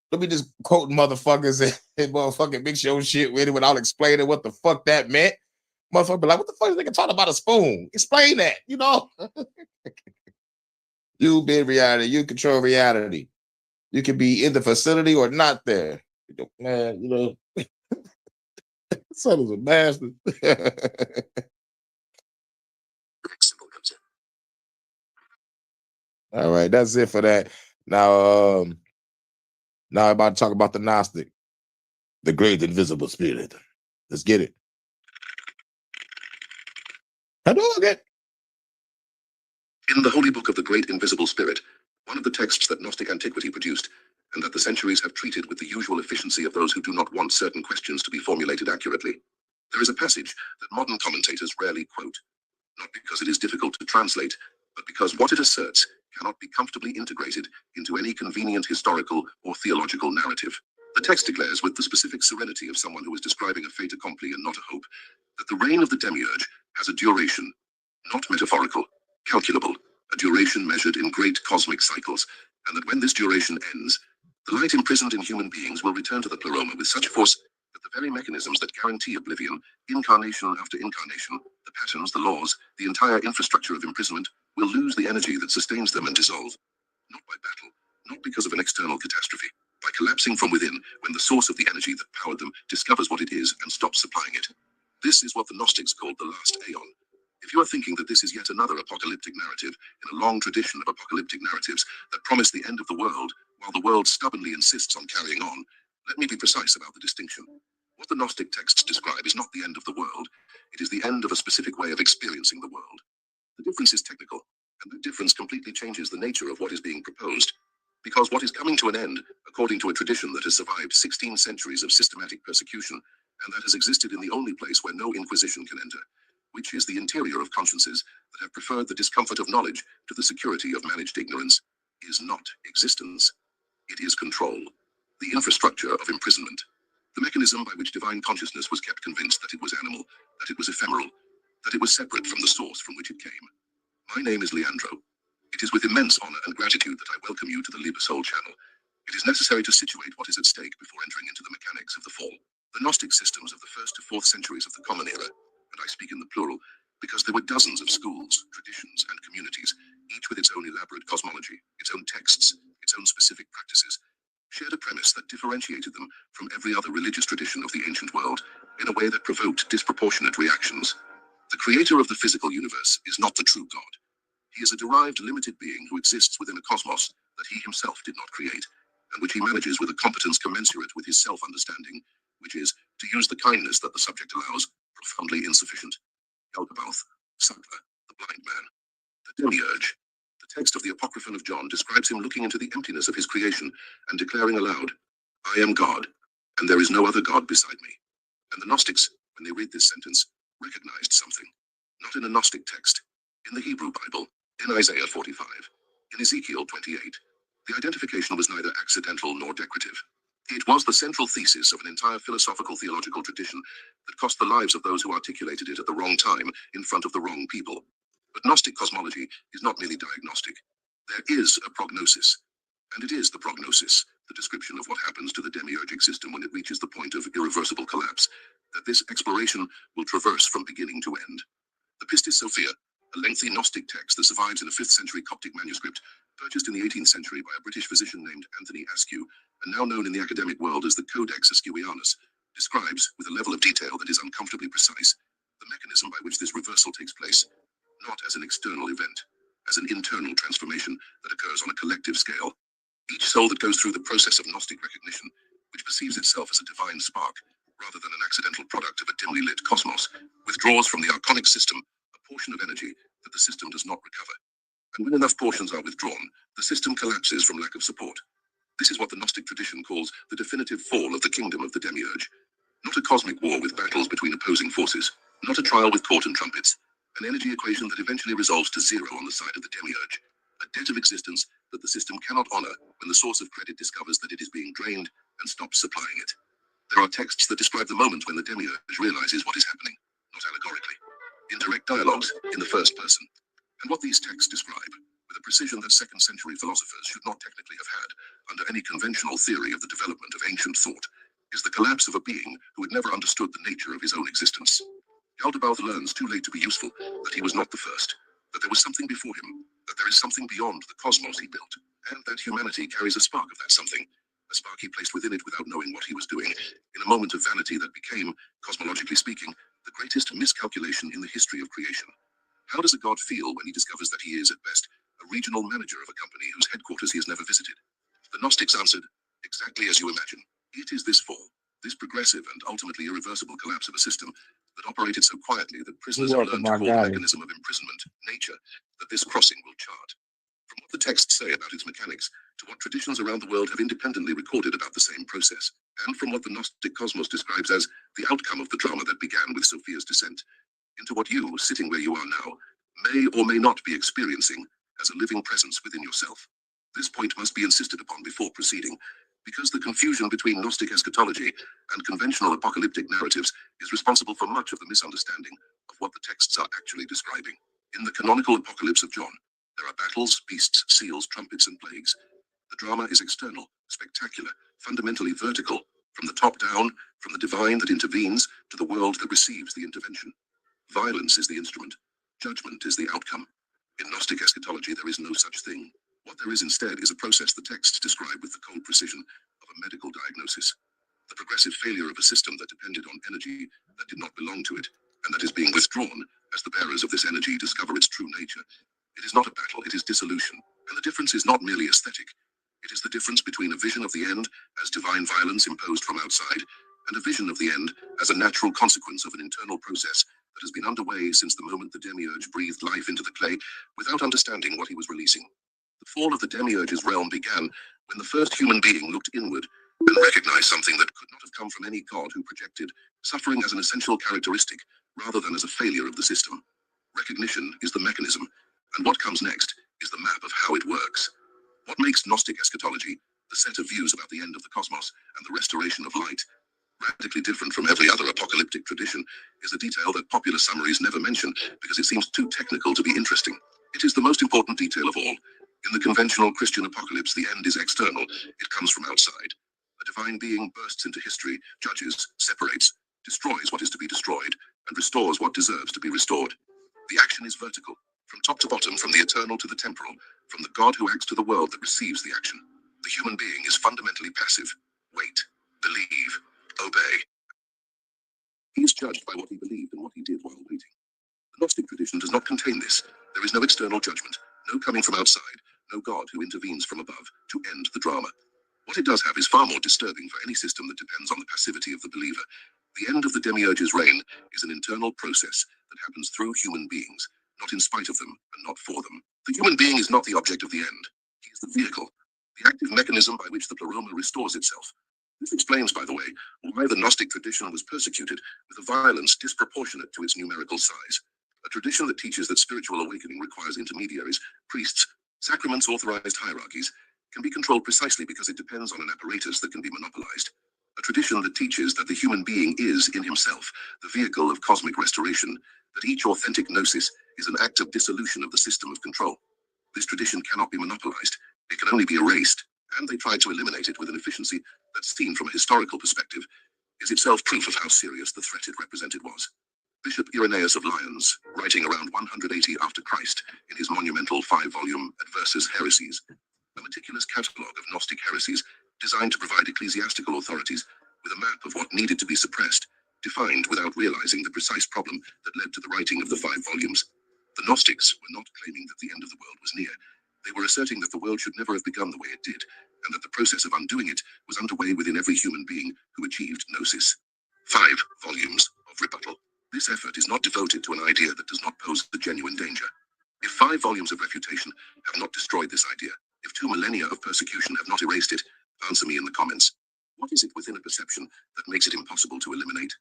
Let me just quote motherfuckers and motherfucking mix your shit with it without explaining what the fuck that meant. Motherfucker be like, what the fuck is nigga talking about a spoon? Explain that, You bend reality. You control reality. You can be in the facility or not there. Man, son is a bastard. Symbol comes in. All right, that's it for that. Now I'm about to talk about the Gnostic, the great invisible spirit. Let's get it. In the holy book of the great invisible spirit, one of the texts that Gnostic antiquity produced, and that the centuries have treated with the usual efficiency of those who do not want certain questions to be formulated accurately, there is a passage that modern commentators rarely quote, not because it is difficult to translate, but because what it asserts cannot be comfortably integrated into any convenient historical or theological narrative. The text declares with the specific serenity of someone who is describing a fait accompli and not a hope, that the reign of the demiurge has a duration, not metaphorical, calculable, a duration measured in great cosmic cycles, and that when this duration ends, the light imprisoned in human beings will return to the pleroma with such force that the very mechanisms that guarantee oblivion, incarnation after incarnation, the patterns, the laws, the entire infrastructure of imprisonment, will lose the energy that sustains them and dissolve, not by battle, not because of an external catastrophe, by collapsing from within when the source of the energy that powered them discovers what it is and stops supplying it. This is what the Gnostics called the last aeon. If you are thinking that this is yet another apocalyptic narrative in a long tradition of apocalyptic narratives that promise the end of the world, while the world stubbornly insists on carrying on, let me be precise about the distinction. What the Gnostic texts describe is not the end of the world. It is the end of a specific way of experiencing the world. The difference is technical, and that difference completely changes the nature of what is being proposed. Because what is coming to an end, according to a tradition that has survived 16 centuries of systematic persecution, and that has existed in the only place where no inquisition can enter, which is the interior of consciences that have preferred the discomfort of knowledge to the security of managed ignorance, is not existence. It is control, the infrastructure of imprisonment, the mechanism by which divine consciousness was kept convinced that it was animal, that it was ephemeral, that it was separate from the source from which it came. My name is Leandro. It is with immense honor and gratitude that I welcome you to the Liber Soul channel. It is necessary to situate what is at stake before entering into the mechanics of the fall. The Gnostic systems of the 1st to 4th centuries of the Common Era, and I speak in the plural, because there were dozens of schools, traditions, and communities, each with its own elaborate cosmology, its own texts, its own specific practices, shared a premise that differentiated them from every other religious tradition of the ancient world in a way that provoked disproportionate reactions. The creator of the physical universe is not the true God. He is a derived limited being who exists within a cosmos that he himself did not create, and which he manages with a competence commensurate with his self-understanding, which is, to use the kindness that the subject allows, profoundly insufficient. Yaldabaoth, Sattva, the blind man. The demiurge. The text of the Apocryphon of John describes him looking into the emptiness of his creation and declaring aloud, I am God, and there is no other God beside me. And the Gnostics, when they read this sentence, recognized something. Not in a Gnostic text, in the Hebrew Bible, in Isaiah 45, in Ezekiel 28. The identification was neither accidental nor decorative. It was the central thesis of an entire philosophical theological tradition that cost the lives of those who articulated it at the wrong time in front of the wrong people. But Gnostic cosmology is not merely diagnostic. There is a prognosis, and it is the prognosis, the description of what happens to the demiurgic system when it reaches the point of irreversible collapse, that this exploration will traverse from beginning to end. The Pistis Sophia, a lengthy Gnostic text that survives in a 5th century Coptic manuscript, purchased in the 18th century by a British physician named Anthony Askew, and now known in the academic world as the Codex Askewianus, describes, with a level of detail that is uncomfortably precise, the mechanism by which this reversal takes place, not as an external event, as an internal transformation that occurs on a collective scale. Each soul that goes through the process of Gnostic recognition, which perceives itself as a divine spark, rather than an accidental product of a dimly lit cosmos, withdraws from the archonic system a portion of energy that the system does not recover. And when enough portions are withdrawn, the system collapses from lack of support. This is what the Gnostic tradition calls the definitive fall of the kingdom of the demiurge. Not a cosmic war with battles between opposing forces, not a trial with court and trumpets, an energy equation that eventually resolves to zero on the side of the demiurge, a debt of existence that the system cannot honor when the source of credit discovers that it is being drained and stops supplying it. There are texts that describe the moment when the demiurge realizes what is happening, not allegorically, in direct dialogues in the first person. And what these texts describe, with a precision that 2nd century philosophers should not technically have had under any conventional theory of the development of ancient thought, is the collapse of a being who had never understood the nature of his own existence. Yaldabaoth learns too late to be useful that he was not the first, that there was something before him, that there is something beyond the cosmos he built, and that humanity carries a spark of that something, a spark he placed within it without knowing what he was doing, in a moment of vanity that became, cosmologically speaking, the greatest miscalculation in the history of creation. How does a god feel when he discovers that he is, at best, a regional manager of a company whose headquarters he has never visited? The Gnostics answered, exactly as you imagine. It is this fall, this progressive and ultimately irreversible collapse of a system that operated so quietly that prisoners have learned to call the mechanism of imprisonment nature, that this crossing will chart. From what the texts say about its mechanics, to what traditions around the world have independently recorded about the same process, and from what the Gnostic cosmos describes as the outcome of the drama that began with Sophia's descent, into what you, sitting where you are now, may or may not be experiencing as a living presence within yourself. This point must be insisted upon before proceeding, because the confusion between Gnostic eschatology and conventional apocalyptic narratives is responsible for much of the misunderstanding of what the texts are actually describing. In the canonical Apocalypse of John, there are battles, beasts, seals, trumpets, and plagues. The drama is external, spectacular, fundamentally vertical, from the top down, from the divine that intervenes to the world that receives the intervention. Violence is the instrument. Judgment is the outcome. In Gnostic eschatology, there is no such thing. What there is instead is a process the texts describe with the cold precision of a medical diagnosis. The progressive failure of a system that depended on energy that did not belong to it, and that is being withdrawn as the bearers of this energy discover its true nature. It is not a battle, it is dissolution. And the difference is not merely aesthetic. It is the difference between a vision of the end as divine violence imposed from outside, and a vision of the end as a natural consequence of an internal process that has been underway since the moment the demiurge breathed life into the clay without understanding what he was releasing. The fall of the demiurge's realm began when the first human being looked inward and recognized something that could not have come from any god who projected suffering as an essential characteristic rather than as a failure of the system. Recognition is the mechanism, and what comes next is the map of how it works. What makes Gnostic eschatology, the set of views about the end of the cosmos and the restoration of light, radically different from every other apocalyptic tradition, is a detail that popular summaries never mention because it seems too technical to be interesting. It is the most important detail of all. In the conventional Christian apocalypse, the end is external. It comes from outside. A divine being bursts into history, judges, separates, destroys what is to be destroyed, and restores what deserves to be restored. The action is vertical, from top to bottom, from the eternal to the temporal, from the God who acts to the world that receives the action. The human being is fundamentally passive. Wait, believe, obey. He is judged by what he believed and what he did while waiting. The Gnostic tradition does not contain this. There is no external judgment, no coming from outside, no God who intervenes from above to end the drama. What it does have is far more disturbing for any system that depends on the passivity of the believer. The end of the demiurge's reign is an internal process that happens through human beings, not in spite of them and not for them. The human being is not the object of the end. He is the vehicle, the active mechanism by which the pleroma restores itself. This explains, by the way, why the Gnostic tradition was persecuted with a violence disproportionate to its numerical size. A tradition that teaches that spiritual awakening requires intermediaries, priests, sacraments, authorized hierarchies, can be controlled precisely because it depends on an apparatus that can be monopolized. A tradition that teaches that the human being is, in himself, the vehicle of cosmic restoration, that each authentic gnosis is an act of dissolution of the system of control. This tradition cannot be monopolized. It can only be erased, and they tried to eliminate it with an efficiency that, seen from a historical perspective, is itself proof of how serious the threat it represented was. Bishop Irenaeus of Lyons, writing around 180 after Christ in his monumental 5-volume Adversus Heresies, a meticulous catalogue of Gnostic heresies designed to provide ecclesiastical authorities with a map of what needed to be suppressed, defined without realizing the precise problem that led to the writing of the 5 volumes. The Gnostics were not claiming that the end of the world was near. They were asserting that the world should never have begun the way it did, and that the process of undoing it was underway within every human being who achieved gnosis. 5 volumes of rebuttal. This effort is not devoted to an idea that does not pose a genuine danger. If 5 volumes of refutation have not destroyed this idea, if 2 millennia of persecution have not erased it, answer me in the comments. What is it within a perception that makes it impossible to eliminate?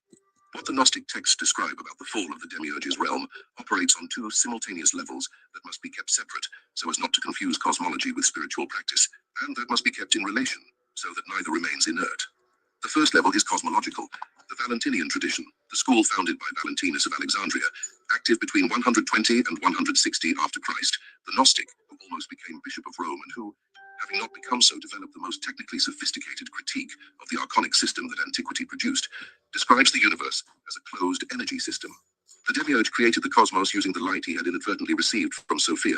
What the Gnostic texts describe about the fall of the demiurge's realm operates on 2 simultaneous levels that must be kept separate so as not to confuse cosmology with spiritual practice, and that must be kept in relation so that neither remains inert. The first level is cosmological. The Valentinian tradition, the school founded by Valentinus of Alexandria, active between 120 and 160 after Christ, the Gnostic, who almost became Bishop of Rome and who, having not become so, developed the most technically sophisticated critique of the archonic system that antiquity produced, describes the universe as a closed energy system. The demiurge created the cosmos using the light he had inadvertently received from Sophia,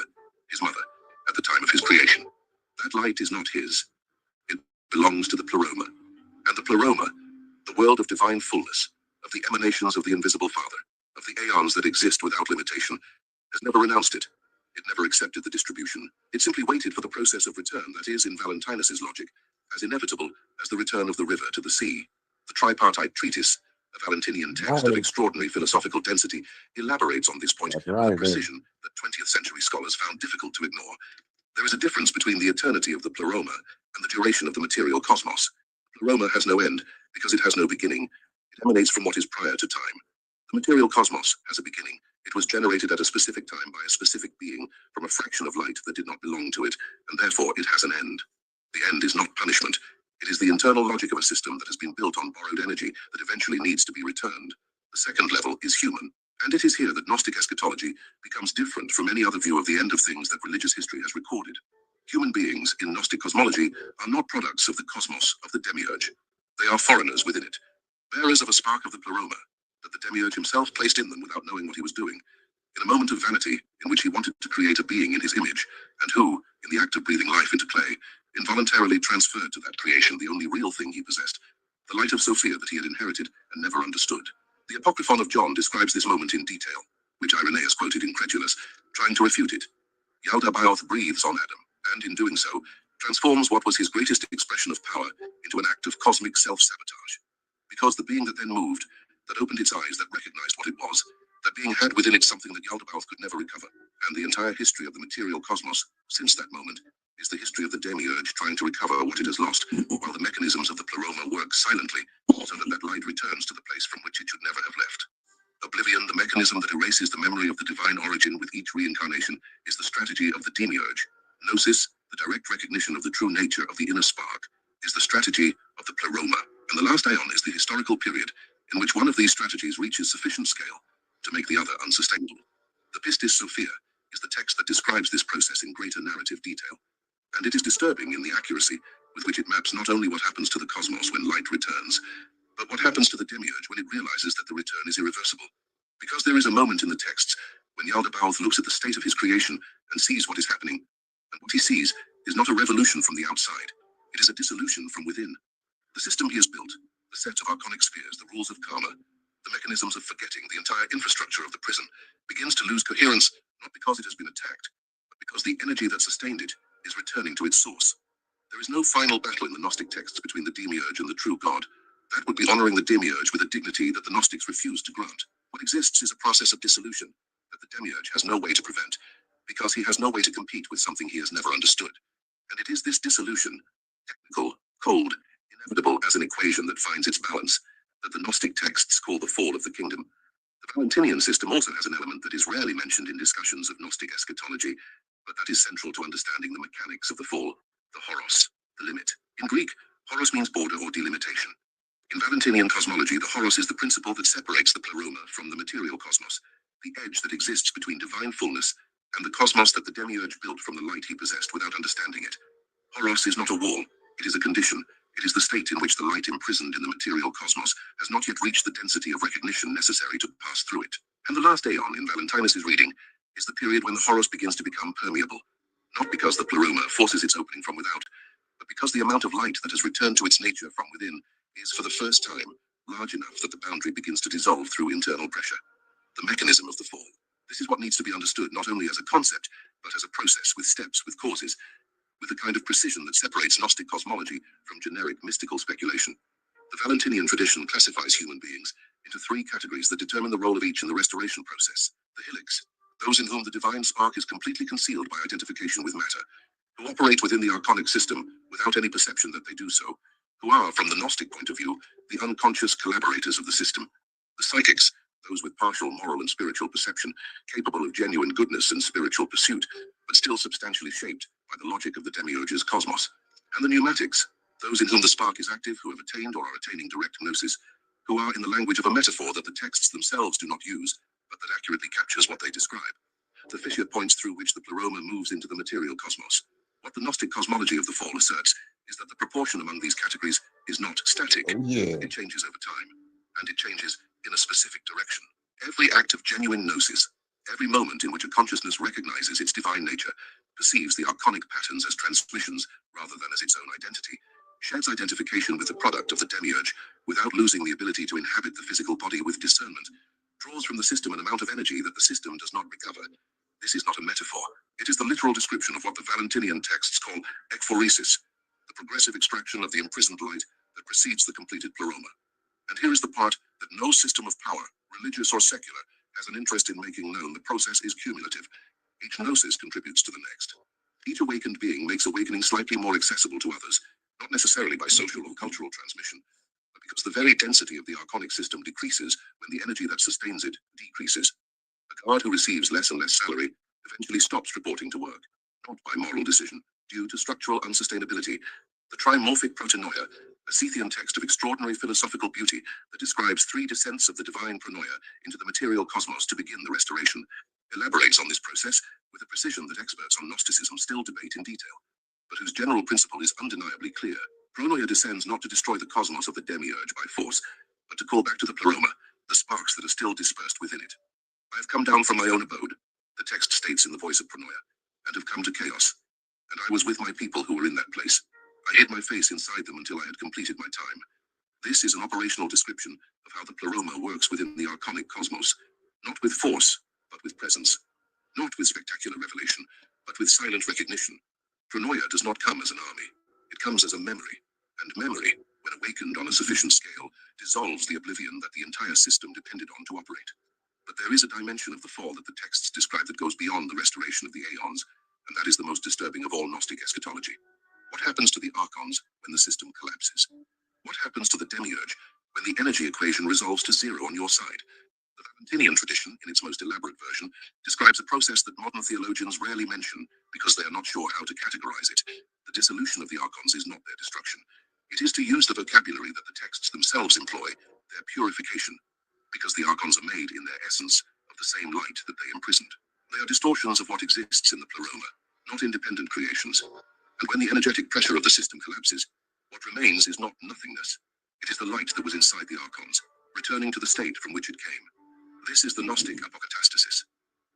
his mother, at the time of his creation. That light is not his. It belongs to the pleroma. And the pleroma, the world of divine fullness, of the emanations of the invisible Father, of the aeons that exist without limitation, has never renounced it. It never accepted the distribution. It simply waited for the process of return that is, in Valentinus's logic, as inevitable as the return of the river to the sea. The tripartite treatise, a Valentinian text of extraordinary philosophical density, elaborates on this point with a precision that 20th century scholars found difficult to ignore. There is a difference between the eternity of the pleroma and the duration of the material cosmos. Pleroma has no end because it has no beginning. It emanates from what is prior to time. The material cosmos has a beginning. It was generated at a specific time by a specific being from a fraction of light that did not belong to it, and therefore it has an end. The end is not punishment. It is the internal logic of a system that has been built on borrowed energy that eventually needs to be returned. The second level is human, and it is here that Gnostic eschatology becomes different from any other view of the end of things that religious history has recorded. Human beings in Gnostic cosmology are not products of the cosmos of the demiurge. They are foreigners within it, bearers of a spark of the pleroma that the demiurge himself placed in them without knowing what he was doing. In a moment of vanity, in which he wanted to create a being in his image, and who, in the act of breathing life into clay, involuntarily transferred to that creation the only real thing he possessed, the light of Sophia that he had inherited and never understood. The Apocryphon of John describes this moment in detail, which Irenaeus quoted incredulous, trying to refute it. Yaldabaoth breathes on Adam, and in doing so, transforms what was his greatest expression of power into an act of cosmic self-sabotage. Because the being that then moved, that opened its eyes, that recognized what it was, that being had within it something that Yaldabaoth could never recover, and the entire history of the material cosmos, since that moment, is the history of the demiurge trying to recover what it has lost, while the mechanisms of the pleroma work silently, so that that light returns to the place from which it should never have left. Oblivion, the mechanism that erases the memory of the divine origin with each reincarnation is the strategy of the demiurge. Gnosis, the direct recognition of the true nature of the inner spark, is the strategy of the pleroma. And the last aeon is the historical period in which one of these strategies reaches sufficient scale to make the other unsustainable. The Pistis Sophia is the text that describes this process in greater narrative detail, and it is disturbing in the accuracy with which it maps not only what happens to the cosmos when light returns, but what happens to the demiurge when it realizes that the return is irreversible. Because there is a moment in the texts when Yaldabaoth looks at the state of his creation and sees what is happening, and what he sees is not a revolution from the outside, it is a dissolution from within. The system he has built, the set of archonic spheres, the rules of karma, the mechanisms of forgetting, the entire infrastructure of the prison, begins to lose coherence, not because it has been attacked, but because the energy that sustained it is returning to its source. There is no final battle in the Gnostic texts between the demiurge and the true God. That would be honoring the demiurge with a dignity that the Gnostics refuse to grant. What exists is a process of dissolution that the demiurge has no way to prevent, because he has no way to compete with something he has never understood. And it is this dissolution, technical, cold, inevitable as an equation that finds its balance, that the Gnostic texts call the fall of the kingdom. The Valentinian system also has an element that is rarely mentioned in discussions of Gnostic eschatology, but that is central to understanding the mechanics of the fall, the horos, the limit. In Greek, horos means border or delimitation. In Valentinian cosmology, the horos is the principle that separates the pleroma from the material cosmos, the edge that exists between divine fullness and the cosmos that the demiurge built from the light he possessed without understanding it. Horos is not a wall, it is a condition. It is the state in which the light imprisoned in the material cosmos has not yet reached the density of recognition necessary to pass through it. And the last aeon in Valentinus' reading is the period when the horos begins to become permeable, not because the pleroma forces its opening from without, but because the amount of light that has returned to its nature from within is, for the first time, large enough that the boundary begins to dissolve through internal pressure. The mechanism of the fall. This is what needs to be understood not only as a concept, but as a process with steps, with causes, with the kind of precision that separates Gnostic cosmology from generic mystical speculation. The Valentinian tradition classifies human beings into three categories that determine the role of each in the restoration process. The Helics, those in whom the divine spark is completely concealed by identification with matter, who operate within the archonic system without any perception that they do so, who are, from the Gnostic point of view, the unconscious collaborators of the system. The Psychics, those with partial moral and spiritual perception, capable of genuine goodness and spiritual pursuit, but still substantially shaped by the logic of the demiurge's cosmos. And the Pneumatics, those in whom the spark is active, who have attained or are attaining direct gnosis, who are in the language of a metaphor that the texts themselves do not use, but that accurately captures what they describe. The fissure points through which the pleroma moves into the material cosmos. What the Gnostic cosmology of the fall asserts is that the proportion among these categories is not static. It changes over time, and it changes in a specific direction. Every act of genuine gnosis, every moment in which a consciousness recognizes its divine nature, perceives the archonic patterns as transmissions rather than as its own identity, sheds identification with the product of the demiurge without losing the ability to inhabit the physical body with discernment, draws from the system an amount of energy that the system does not recover. This is not a metaphor. It is the literal description of what the Valentinian texts call ekphoresis, the progressive extraction of the imprisoned light that precedes the completed pleroma. And here is the part that no system of power, religious or secular, has an interest in making known. The process is cumulative. Each gnosis contributes to the next. Each awakened being makes awakening slightly more accessible to others, not necessarily by social or cultural transmission, but because the very density of the archonic system decreases when the energy that sustains it decreases. A guard who receives less and less salary eventually stops reporting to work, not by moral decision, due to structural unsustainability. The trimorphic protonoia, a Scythian text of extraordinary philosophical beauty that describes three descents of the divine pronoia into the material cosmos to begin the restoration, elaborates on this process with a precision that experts on Gnosticism still debate in detail, but whose general principle is undeniably clear. Pronoia descends not to destroy the cosmos of the demiurge by force, but to call back to the pleroma the sparks that are still dispersed within it. I have come down from my own abode, the text states in the voice of Pronoia, and have come to chaos. And I was with my people who were in that place. I hid my face inside them until I had completed my time. This is an operational description of how the pleroma works within the archonic cosmos, not with force, but with presence. Not with spectacular revelation, but with silent recognition. Pronoia does not come as an army. It comes as a memory. And memory, when awakened on a sufficient scale, dissolves the oblivion that the entire system depended on to operate. But there is a dimension of the fall that the texts describe that goes beyond the restoration of the aeons, and that is the most disturbing of all Gnostic eschatology. What happens to the archons when the system collapses? What happens to the demiurge when the energy equation resolves to zero on your side? The Valentinian tradition, in its most elaborate version, describes a process that modern theologians rarely mention because they are not sure how to categorize it. The dissolution of the archons is not their destruction. It is, to use the vocabulary that the texts themselves employ, their purification, because the archons are made in their essence of the same light that they imprisoned. They are distortions of what exists in the pleroma, not independent creations. And when the energetic pressure of the system collapses, what remains is not nothingness. It is the light that was inside the archons, returning to the state from which it came. This is the gnostic apokatastasis.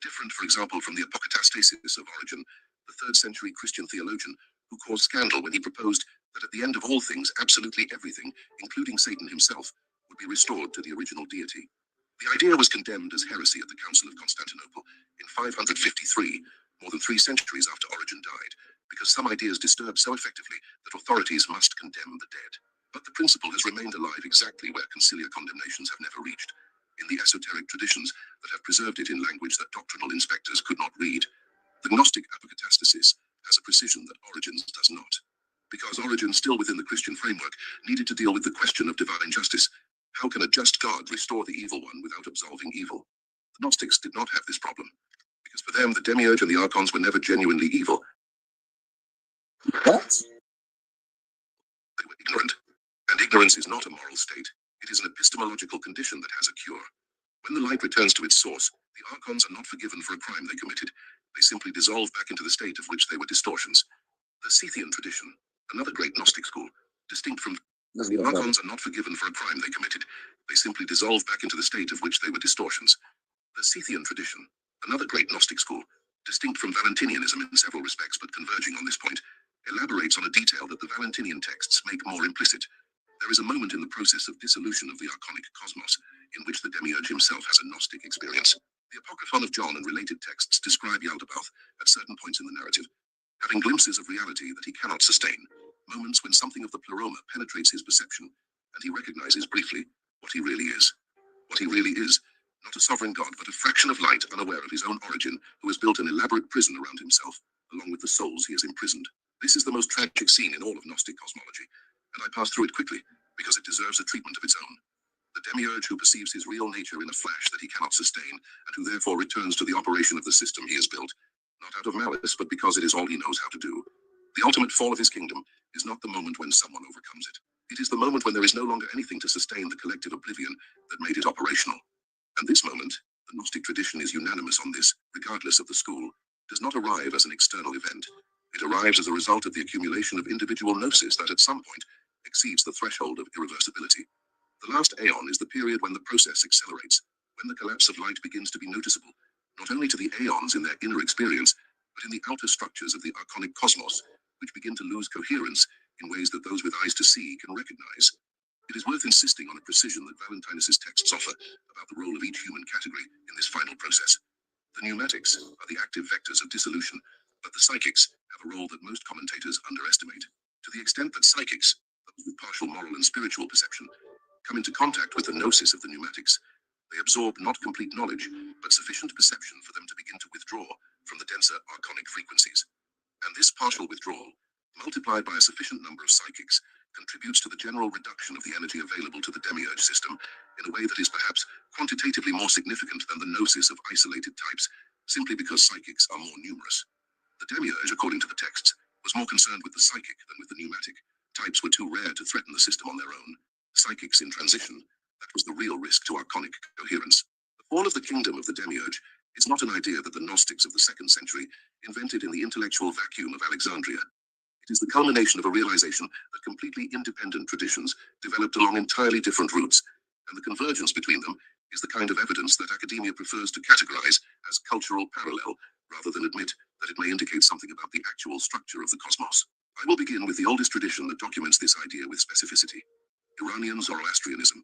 Different, for example, from the apokatastasis of Origen, the 3rd century Christian theologian who caused scandal when he proposed that at the end of all things, absolutely everything, including Satan himself, would be restored to the original deity. The idea was condemned as heresy at the Council of Constantinople in 553, more than 3 centuries after Origen died, because some ideas disturbed so effectively that authorities must condemn the dead. But the principle has remained alive exactly where conciliar condemnations have never reached, in the esoteric traditions that have preserved it in language that doctrinal inspectors could not read. The Gnostic apokatastasis has a precision that Origen's does not. Because Origen, still within the Christian framework, needed to deal with the question of divine justice. How can a just God restore the evil one without absolving evil? The Gnostics did not have this problem, because for them the demiurge and the archons were never genuinely evil. What? They were ignorant. And ignorance is not a moral state. It is an epistemological condition that has a cure. When the light returns to its source, the archons are not forgiven for a crime they committed. They simply dissolve back into the state of which they were distortions. The Scythian tradition, another great Gnostic school, distinct from the archons are not forgiven for a crime they committed. They simply dissolve back into the state of which they were distortions. The Scythian tradition, another great Gnostic school, distinct from Valentinianism in several respects but converging on this point, elaborates on a detail that the Valentinian texts make more implicit. There is a moment in the process of dissolution of the archonic cosmos in which the demiurge himself has a Gnostic experience. The Apocryphon of John and related texts describe Yaldabaoth at certain points in the narrative, having glimpses of reality that he cannot sustain, moments when something of the pleroma penetrates his perception, and he recognizes briefly what he really is. What he really is, not a sovereign god, but a fraction of light unaware of his own origin, who has built an elaborate prison around himself, along with the souls he has imprisoned. This is the most tragic scene in all of Gnostic cosmology, and I pass through it quickly, because it deserves a treatment of its own. The demiurge who perceives his real nature in a flash that he cannot sustain, and who therefore returns to the operation of the system he has built, not out of malice, but because it is all he knows how to do. The ultimate fall of his kingdom is not the moment when someone overcomes it. It is the moment when there is no longer anything to sustain the collective oblivion that made it operational. And this moment, the Gnostic tradition is unanimous on this, regardless of the school, does not arrive as an external event. It arrives as a result of the accumulation of individual gnosis that at some point exceeds the threshold of irreversibility. The last aeon is the period when the process accelerates, when the collapse of light begins to be noticeable, not only to the aeons in their inner experience, but in the outer structures of the archonic cosmos, which begin to lose coherence in ways that those with eyes to see can recognize. It is worth insisting on a precision that Valentinus's texts offer about the role of each human category in this final process. The pneumatics are the active vectors of dissolution, but the psychics have a role that most commentators underestimate. To the extent that psychics, those with partial moral and spiritual perception, come into contact with the gnosis of the pneumatics, they absorb not complete knowledge, but sufficient perception for them to begin to withdraw from the denser archonic frequencies. And this partial withdrawal, multiplied by a sufficient number of psychics, contributes to the general reduction of the energy available to the demiurge system in a way that is perhaps quantitatively more significant than the gnosis of isolated types, simply because psychics are more numerous. The demiurge, according to the texts, was more concerned with the psychic than with the pneumatic. Types were too rare to threaten the system on their own. Psychics in transition, that was the real risk to archonic coherence. The fall of the kingdom of the demiurge is not an idea that the Gnostics of the 2nd century invented in the intellectual vacuum of Alexandria. It is the culmination of a realization that completely independent traditions developed along entirely different routes, and the convergence between them is the kind of evidence that academia prefers to categorize as cultural parallel, rather than admit that it may indicate something about the actual structure of the cosmos. I will begin with the oldest tradition that documents this idea with specificity: Iranian Zoroastrianism.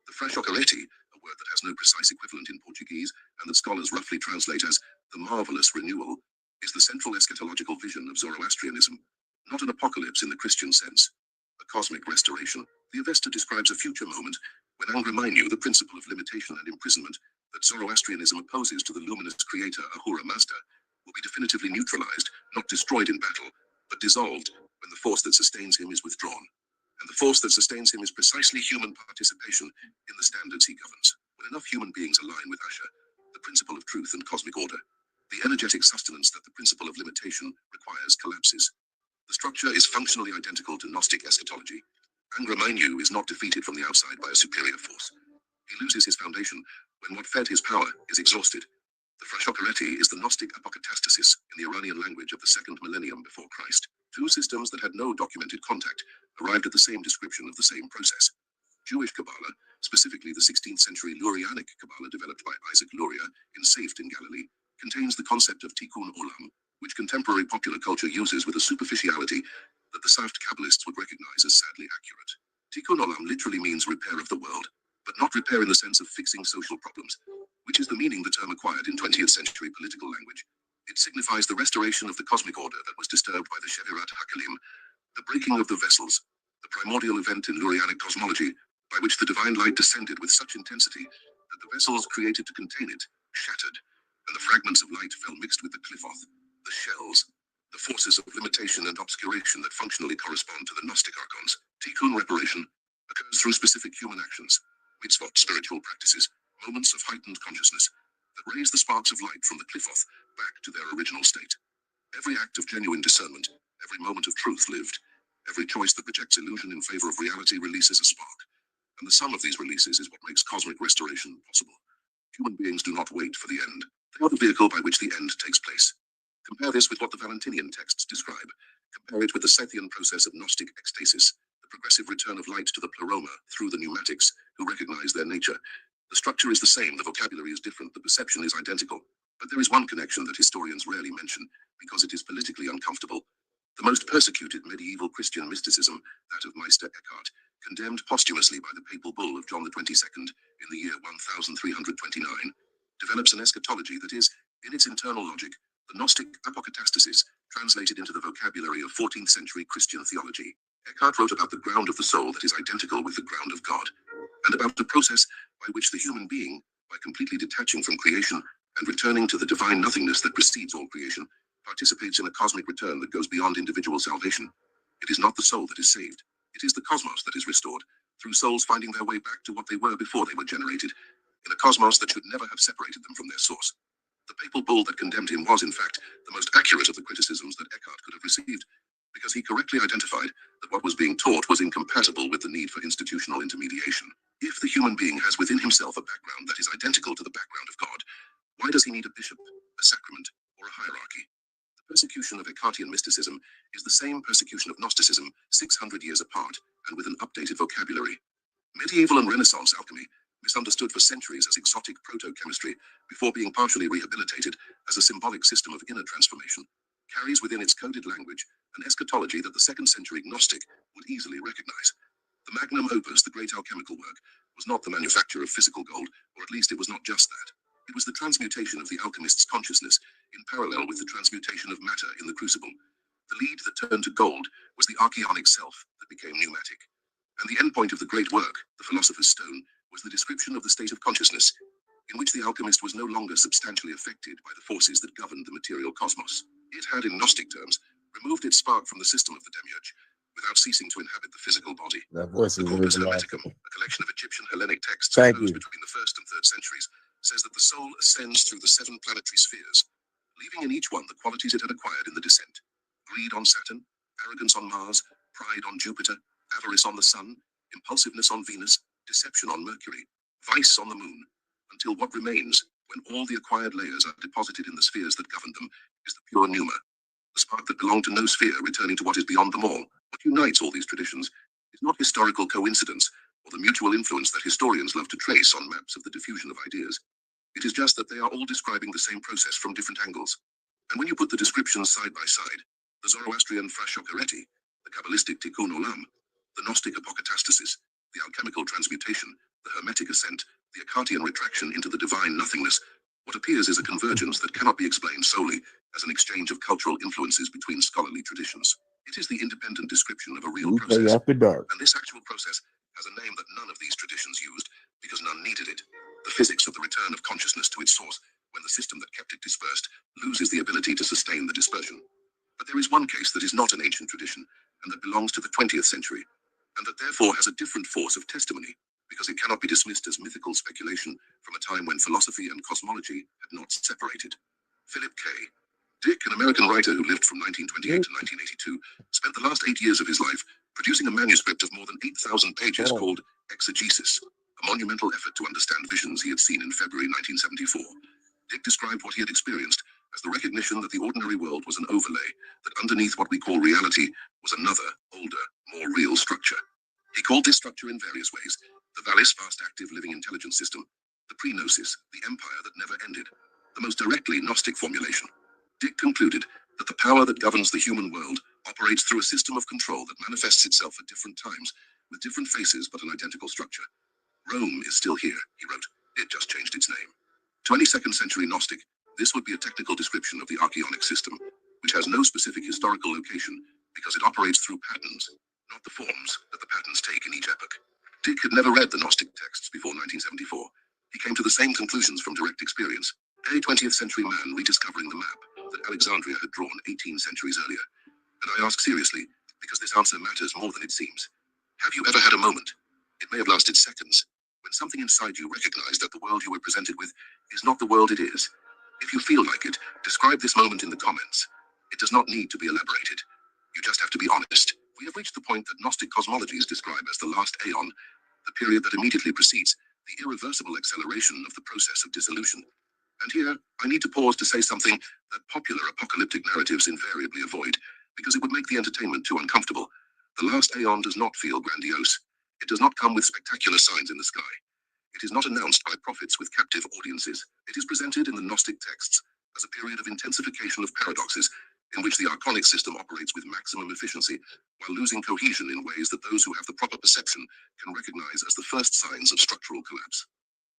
The Frashokareti, a word that has no precise equivalent in Portuguese, and that scholars roughly translate as the marvelous renewal, is the central eschatological vision of Zoroastrianism, not an apocalypse in the Christian sense, a cosmic restoration. The Avesta describes a future moment when Angra Mainyu, the principle of limitation and imprisonment that Zoroastrianism opposes to the luminous creator Ahura Mazda, will be definitively neutralized, not destroyed in battle, but dissolved when the force that sustains him is withdrawn. And the force that sustains him is precisely human participation in the standards he governs. When enough human beings align with Asha, the principle of truth and cosmic order, the energetic sustenance that the principle of limitation requires collapses. The structure is functionally identical to Gnostic eschatology. Angra Mainyu is not defeated from the outside by a superior force. He loses his foundation when what fed his power is exhausted. The Frashokereti is the Gnostic apokatastasis in the Iranian language of the second millennium before Christ. Two systems that had no documented contact arrived at the same description of the same process. Jewish Kabbalah, specifically the 16th century Lurianic Kabbalah developed by Isaac Luria in Safed in Galilee, contains the concept of Tikkun Olam, which contemporary popular culture uses with a superficiality that the Saft Kabbalists would recognize as sadly accurate. Tikkun Olam literally means repair of the world, but not repair in the sense of fixing social problems, which is the meaning the term acquired in 20th century political language. It signifies the restoration of the cosmic order that was disturbed by the Shevirat HaKalim, the breaking of the vessels, the primordial event in Lurianic cosmology, by which the divine light descended with such intensity that the vessels created to contain it shattered, and the fragments of light fell mixed with the clifoth, the shells, the forces of limitation and obscuration that functionally correspond to the Gnostic archons. Tikkun reparation occurs through specific human actions, mitzvot, spiritual practices, moments of heightened consciousness that raise the sparks of light from the clifoth back to their original state. Every act of genuine discernment, every moment of truth lived, every choice that rejects illusion in favor of reality releases a spark. And the sum of these releases is what makes cosmic restoration possible. Human beings do not wait for the end. They are the vehicle by which the end takes place. Compare this with what the Valentinian texts describe. Compare it with the Scythian process of Gnostic ecstasis, the progressive return of light to the pleroma through the pneumatics, who recognize their nature. The structure is the same, the vocabulary is different, the perception is identical. But there is one connection that historians rarely mention, because it is politically uncomfortable. The most persecuted medieval Christian mysticism, that of Meister Eckhart, condemned posthumously by the papal bull of John XXII in the year 1329, develops an eschatology that is, in its internal logic, the Gnostic apokatastasis translated into the vocabulary of 14th century Christian theology. Eckhart wrote about the ground of the soul that is identical with the ground of God, and about the process by which the human being, by completely detaching from creation and returning to the divine nothingness that precedes all creation, participates in a cosmic return that goes beyond individual salvation. It is not the soul that is saved. It is the cosmos that is restored, through souls finding their way back to what they were before they were generated, in a cosmos that should never have separated them from their source. The papal bull that condemned him was, in fact, the most accurate of the criticisms that Eckhart could have received, because he correctly identified that what was being taught was incompatible with the need for institutional intermediation. If the human being has within himself a background that is identical to the background of God, why does he need a bishop, a sacrament, or a hierarchy? The persecution of Eckartian mysticism is the same persecution of Gnosticism 600 years apart and with an updated vocabulary. Medieval and Renaissance alchemy, misunderstood for centuries as exotic proto-chemistry before being partially rehabilitated as a symbolic system of inner transformation, carries within its coded language an eschatology that the second century Gnostic would easily recognize. The magnum opus, the great alchemical work, was not the manufacture of physical gold, or at least it was not just that. It was the transmutation of the alchemist's consciousness in parallel with the transmutation of matter in the crucible. The lead that turned to gold was the archaonic self that became pneumatic. And the endpoint of the great work, the Philosopher's Stone, was the description of the state of consciousness, in which the alchemist was no longer substantially affected by the forces that governed the material cosmos. It had, in Gnostic terms, removed its spark from the system of the demiurge, without ceasing to inhabit the physical body. That voice The is Corpus really Hermeticum, loud. a collection of Egyptian Hellenic texts Thank composed you. between the 1st and 3rd centuries, says that the soul ascends through the 7 planetary spheres, leaving in each one the qualities it had acquired in the descent. Greed on Saturn, arrogance on Mars, pride on Jupiter, avarice on the Sun, impulsiveness on Venus, deception on Mercury, vice on the Moon, until what remains, when all the acquired layers are deposited in the spheres that govern them, is the pure pneuma, the spark that belonged to no sphere returning to what is beyond them all. What unites all these traditions is not historical coincidence or the mutual influence that historians love to trace on maps of the diffusion of ideas. It is just that they are all describing the same process from different angles. And when you put the descriptions side by side, the Zoroastrian Frashokereti, the Kabbalistic Tikkun Olam, the Gnostic apokatastasis, the alchemical transmutation, the Hermetic ascent, the Eckartian retraction into the divine nothingness, what appears is a convergence that cannot be explained solely as an exchange of cultural influences between scholarly traditions. It is the independent description of a real UK process, after dark. and this actual process has a name that none of these traditions used because none needed it. The physics of the return of consciousness to its source, when the system that kept it dispersed loses the ability to sustain the dispersion. But there is one case that is not an ancient tradition and that belongs to the 20th century, and that therefore has a different force of testimony, because it cannot be dismissed as mythical speculation from a time when philosophy and cosmology had not separated. Philip K. Dick, an American writer who lived from 1928 to 1982, spent the last 8 years of his life producing a manuscript of more than 8,000 pages called Exegesis, a monumental effort to understand visions he had seen in February 1974. Dick described what he had experienced as the recognition that the ordinary world was an overlay, that underneath what we call reality was another, older, more real structure. He called this structure in various ways: the Valis fast-active living intelligence system, the pre-gnosis, the empire that never ended, the most directly Gnostic formulation. Dick concluded that the power that governs the human world operates through a system of control that manifests itself at different times, with different faces but an identical structure. Rome is still here, he wrote. It just changed its name. 22nd century Gnostic, this would be a technical description of the archaeonic system, which has no specific historical location because it operates through patterns, not the forms that the patterns take in each epoch. Dick had never read the Gnostic texts before 1974. He came to the same conclusions from direct experience, a 20th century man rediscovering the map that Alexandria had drawn 18 centuries earlier. And I ask seriously, because this answer matters more than it seems. Have you ever had a moment, it may have lasted seconds, when something inside you recognized that the world you were presented with is not the world it is? If you feel like it, describe this moment in the comments. It does not need to be elaborated. You just have to be honest. We have reached the point that Gnostic cosmologies describe as the last aeon, the period that immediately precedes the irreversible acceleration of the process of dissolution. And here, I need to pause to say something that popular apocalyptic narratives invariably avoid, because it would make the entertainment too uncomfortable. The last aeon does not feel grandiose. It does not come with spectacular signs in the sky. It is not announced by prophets with captive audiences. It is presented in the Gnostic texts as a period of intensification of paradoxes in which the archonic system operates with maximum efficiency while losing cohesion in ways that those who have the proper perception can recognize as the first signs of structural collapse.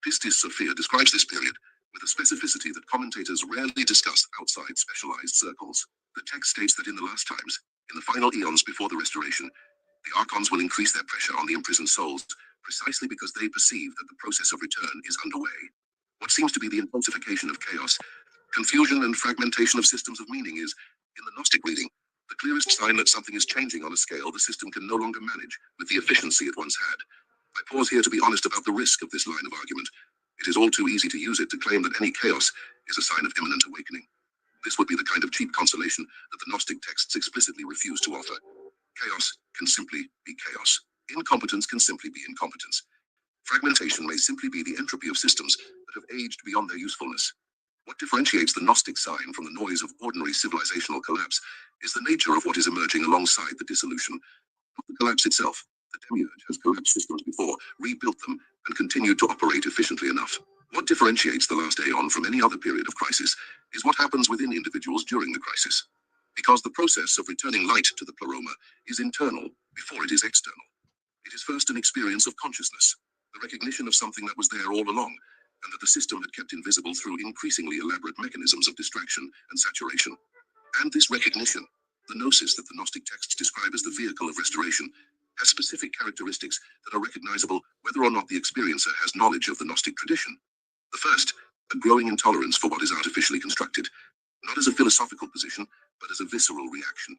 Pistis Sophia describes this period with a specificity that commentators rarely discuss outside specialized circles. The text states that in the last times, in the final eons before the restoration, the archons will increase their pressure on the imprisoned souls precisely because they perceive that the process of return is underway. What seems to be the intensification of chaos, confusion and fragmentation of systems of meaning is, in the Gnostic reading, the clearest sign that something is changing on a scale the system can no longer manage with the efficiency it once had. I pause here to be honest about the risk of this line of argument. It is all too easy to use it to claim that any chaos is a sign of imminent awakening. This would be the kind of cheap consolation that the Gnostic texts explicitly refuse to offer. Chaos can simply be chaos. Incompetence can simply be incompetence. Fragmentation may simply be the entropy of systems that have aged beyond their usefulness. What differentiates the Gnostic sign from the noise of ordinary civilizational collapse is the nature of what is emerging alongside the dissolution, not the collapse itself. The demiurge has collapsed systems before, rebuilt them, and continued to operate efficiently enough. What differentiates the last aeon from any other period of crisis is what happens within individuals during the crisis. Because the process of returning light to the pleroma is internal before it is external. It is first an experience of consciousness, the recognition of something that was there all along, and that the system had kept invisible through increasingly elaborate mechanisms of distraction and saturation. And this recognition, the gnosis that the Gnostic texts describe as the vehicle of restoration, has specific characteristics that are recognizable whether or not the experiencer has knowledge of the Gnostic tradition. The first, a growing intolerance for what is artificially constructed, not as a philosophical position, but as a visceral reaction.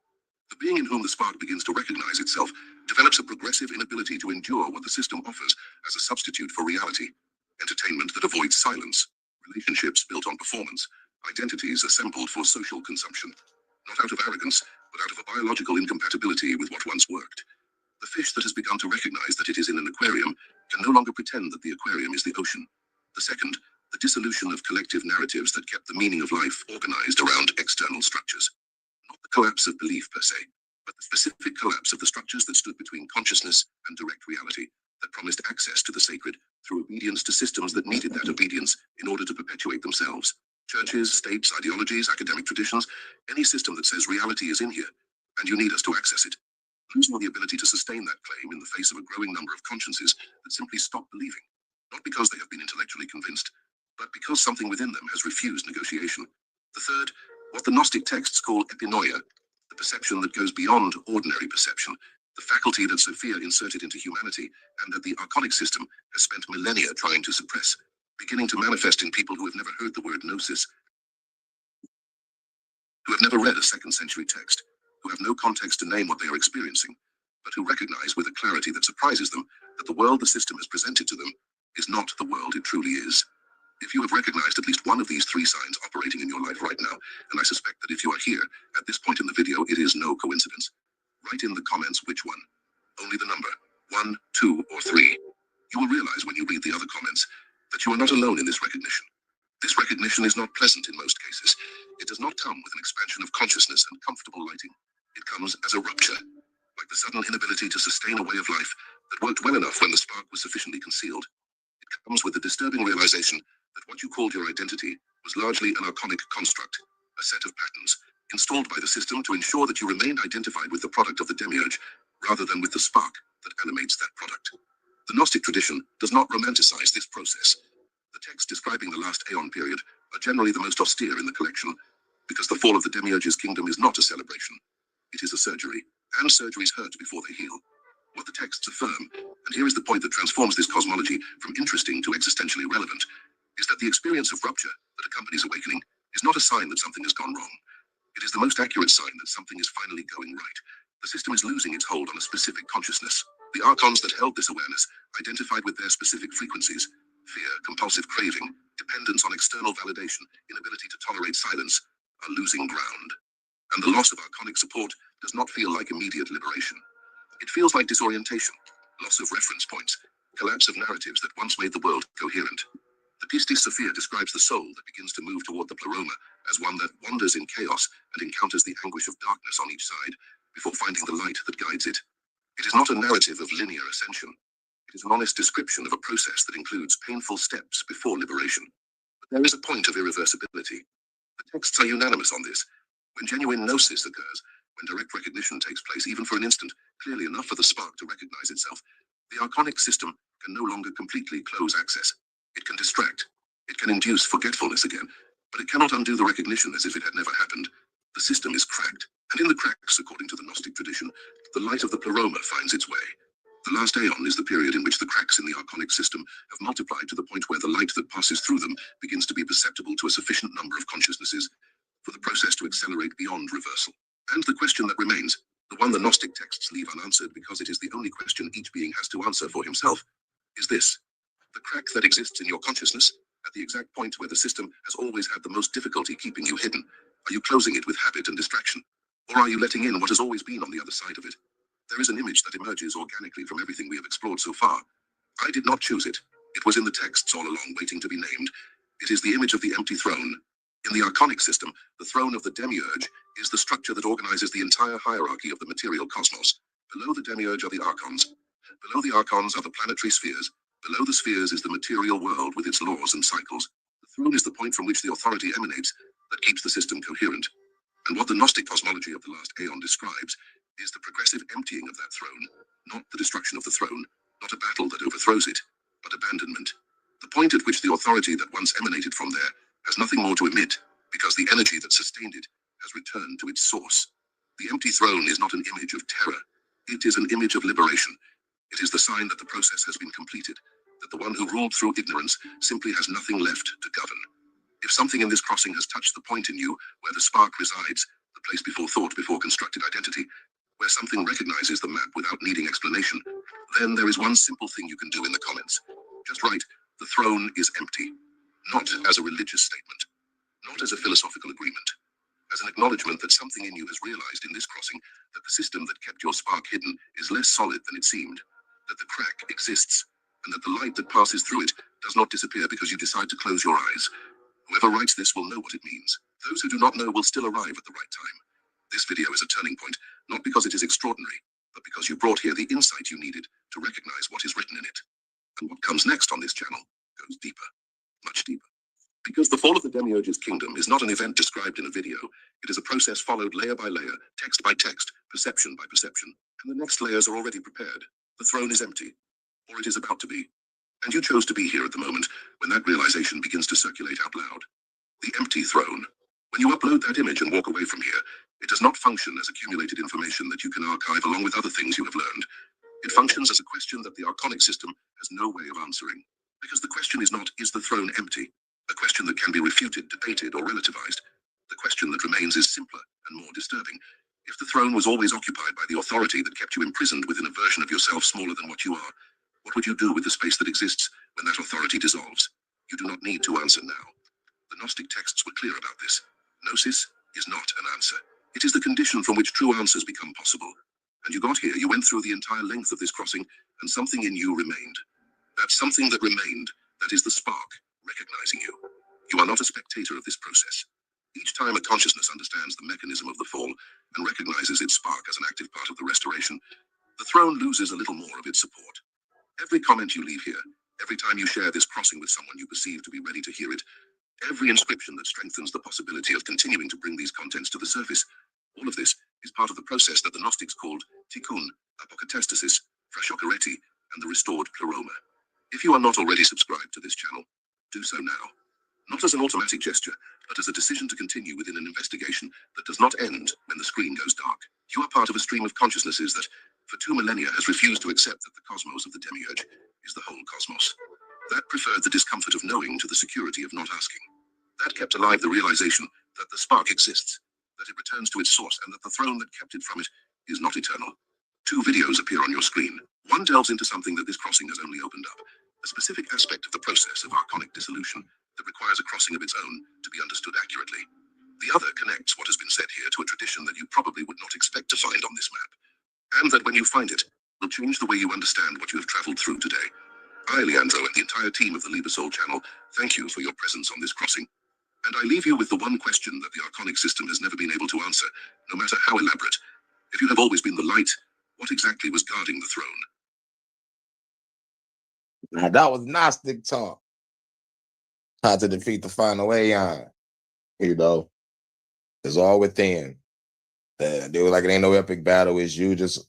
The being in whom the spark begins to recognize itself develops a progressive inability to endure what the system offers as a substitute for reality. Entertainment that avoids silence, relationships built on performance, identities assembled for social consumption, not out of arrogance, but out of a biological incompatibility with what once worked. The fish that has begun to recognize that it is in an aquarium can no longer pretend that the aquarium is the ocean. The second, the dissolution of collective narratives that kept the meaning of life organized around external structures. Not the collapse of belief per se, but the specific collapse of the structures that stood between consciousness and direct reality, that promised access to the sacred through obedience to systems that needed that obedience in order to perpetuate themselves. Churches, states, ideologies, academic traditions, any system that says reality is in here, and you need us to access it. Losing the ability to sustain that claim in the face of a growing number of consciences that simply stop believing, not because they have been intellectually convinced, but because something within them has refused negotiation. The third, what the Gnostic texts call epinoia, the perception that goes beyond ordinary perception, the faculty that Sophia inserted into humanity and that the archonic system has spent millennia trying to suppress, beginning to manifest in people who have never heard the word gnosis, who have never read a second century text, who have no context to name what they are experiencing, but who recognize with a clarity that surprises them that the world the system has presented to them is not the world it truly is. If you have recognized at least one of these three signs operating in your life right now, and I suspect that if you are here at this point in the video, it is no coincidence, write in the comments which one. Only the number 1, 2, or 3. You will realize when you read the other comments that you are not alone in this recognition. This recognition is not pleasant in most cases. It does not come with an expansion of consciousness and comfortable lighting. It comes as a rupture, like the sudden inability to sustain a way of life that worked well enough when the spark was sufficiently concealed. It comes with the disturbing realization that what you called your identity was largely an archonic construct, a set of patterns installed by the system to ensure that you remained identified with the product of the demiurge rather than with the spark that animates that product. The Gnostic tradition does not romanticize this process. The texts describing the last Aeon period are generally the most austere in the collection, because the fall of the demiurge's kingdom is not a celebration. It is a surgery, and surgeries hurt before they heal. What the texts affirm, and here is the point that transforms this cosmology from interesting to existentially relevant, is that the experience of rupture that accompanies awakening is not a sign that something has gone wrong. It is the most accurate sign that something is finally going right. The system is losing its hold on a specific consciousness. The archons that held this awareness, identified with their specific frequencies, fear, compulsive craving, dependence on external validation, inability to tolerate silence, are losing ground. And the loss of archonic support does not feel like immediate liberation. It feels like disorientation, loss of reference points, collapse of narratives that once made the world coherent. The Pistis Sophia describes the soul that begins to move toward the pleroma as one that wanders in chaos and encounters the anguish of darkness on each side before finding the light that guides it. It is not a narrative of linear ascension. It is an honest description of a process that includes painful steps before liberation. But there is a point of irreversibility. The texts are unanimous on this. When genuine gnosis occurs, when direct recognition takes place even for an instant, clearly enough for the spark to recognize itself, the archonic system can no longer completely close access. It can distract. It can induce forgetfulness again, but it cannot undo the recognition as if it had never happened. The system is cracked, and in the cracks, according to the Gnostic tradition, the light of the pleroma finds its way. The last Aeon is the period in which the cracks in the archonic system have multiplied to the point where the light that passes through them begins to be perceptible to a sufficient number of consciousnesses for the process to accelerate beyond reversal. And the question that remains, the one the Gnostic texts leave unanswered because it is the only question each being has to answer for himself, is this. The crack that exists in your consciousness, at the exact point where the system has always had the most difficulty keeping you hidden, are you closing it with habit and distraction? Or are you letting in what has always been on the other side of it? There is an image that emerges organically from everything we have explored so far. I did not choose it. It was in the texts all along, waiting to be named. It is the image of the empty throne. In the archonic system, the throne of the demiurge is the structure that organizes the entire hierarchy of the material cosmos. Below the demiurge are the archons. Below the archons are the planetary spheres. Below the spheres is the material world with its laws and cycles. The throne is the point from which the authority emanates that keeps the system coherent. And what the Gnostic cosmology of the last Aeon describes is the progressive emptying of that throne, not the destruction of the throne, not a battle that overthrows it, but abandonment. The point at which the authority that once emanated from there has nothing more to emit, because the energy that sustained it has returned to its source. The empty throne is not an image of terror. It is an image of liberation. It is the sign that the process has been completed, that the one who ruled through ignorance simply has nothing left to govern. If something in this crossing has touched the point in you where the spark resides, the place before thought, before constructed identity, where something recognizes the map without needing explanation, then there is one simple thing you can do in the comments. Just write, the throne is empty. Not as a religious statement, not as a philosophical agreement, as an acknowledgement that something in you has realized in this crossing that the system that kept your spark hidden is less solid than it seemed, that the crack exists, and that the light that passes through it does not disappear because you decide to close your eyes. Whoever writes this will know what it means. Those who do not know will still arrive at the right time. This video is a turning point, not because it is extraordinary, but because you brought here the insight you needed to recognize what is written in it. And what comes next on this channel goes deeper, much deeper. Because the fall of the demiurge's kingdom is not an event described in a video, it is a process followed layer by layer, text by text, perception by perception, and the next layers are already prepared. The throne is empty, or it is about to be. And you chose to be here at the moment when that realization begins to circulate out loud. The empty throne. When you upload that image and walk away from here, it does not function as accumulated information that you can archive along with other things you have learned. It functions as a question that the archonic system has no way of answering. Because the question is not, is the throne empty? A question that can be refuted, debated, or relativized. The question that remains is simpler and more disturbing. If the throne was always occupied by the authority that kept you imprisoned within a version of yourself smaller than what you are, What would you do with the space that exists when that authority dissolves? You do not need to answer now. The Gnostic texts were clear about this. Gnosis is not an answer. It is the condition from which true answers become possible. And you got here, you went through the entire length of this crossing, and something in you remained. That something that remained, that is the spark, recognizing you. You are not a spectator of this process. Each time a consciousness understands the mechanism of the fall and recognizes its spark as an active part of the restoration, the throne loses a little more of its support. Every comment you leave here, every time you share this crossing with someone you perceive to be ready to hear it, every inscription that strengthens the possibility of continuing to bring these contents to the surface, all of this is part of the process that the Gnostics called tikkun, apokatastasis, frashokereti, and the restored pleroma. If you are not already subscribed to this channel, do so now. Not as an automatic gesture, but as a decision to continue within an investigation that does not end when the screen goes dark. You are part of a stream of consciousnesses that, for 2 millennia, has refused to accept that the cosmos of the demiurge is the whole cosmos. That preferred the discomfort of knowing to the security of not asking. That kept alive the realization that the spark exists, that it returns to its source, and that the throne that kept it from it is not eternal. 2 videos appear on your screen. One delves into something that this crossing has only opened up, a specific aspect of the process of archonic dissolution that requires a crossing of its own to be understood accurately. The other connects what has been said here to a tradition that you probably would not expect to find on this map, and that when you find it, will change the way you understand what you have traveled through today. I, Leandro, and the entire team of the Liber Soul channel, thank you for your presence on this crossing. And I leave you with the one question that the archonic system has never been able to answer, no matter how elaborate. If you have always been the light, what exactly was guarding the throne? Now that was Gnostic talk. How to defeat the final Aeon. You know, it's all within. They were like, it ain't no epic battle. It's you just,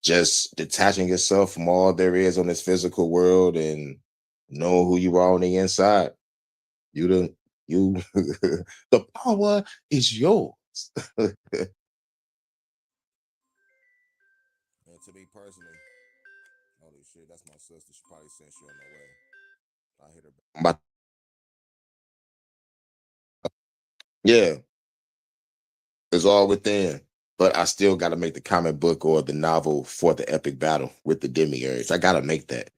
just detaching yourself from all there is on this physical world and know who you are on the inside. The power is yours. And to me personally, holy shit, that's my sister. She probably sent you on the way. I hit her back. Yeah, it's all within. But I still got to make the comic book or the novel for the epic battle with the demiurge. I got to make that.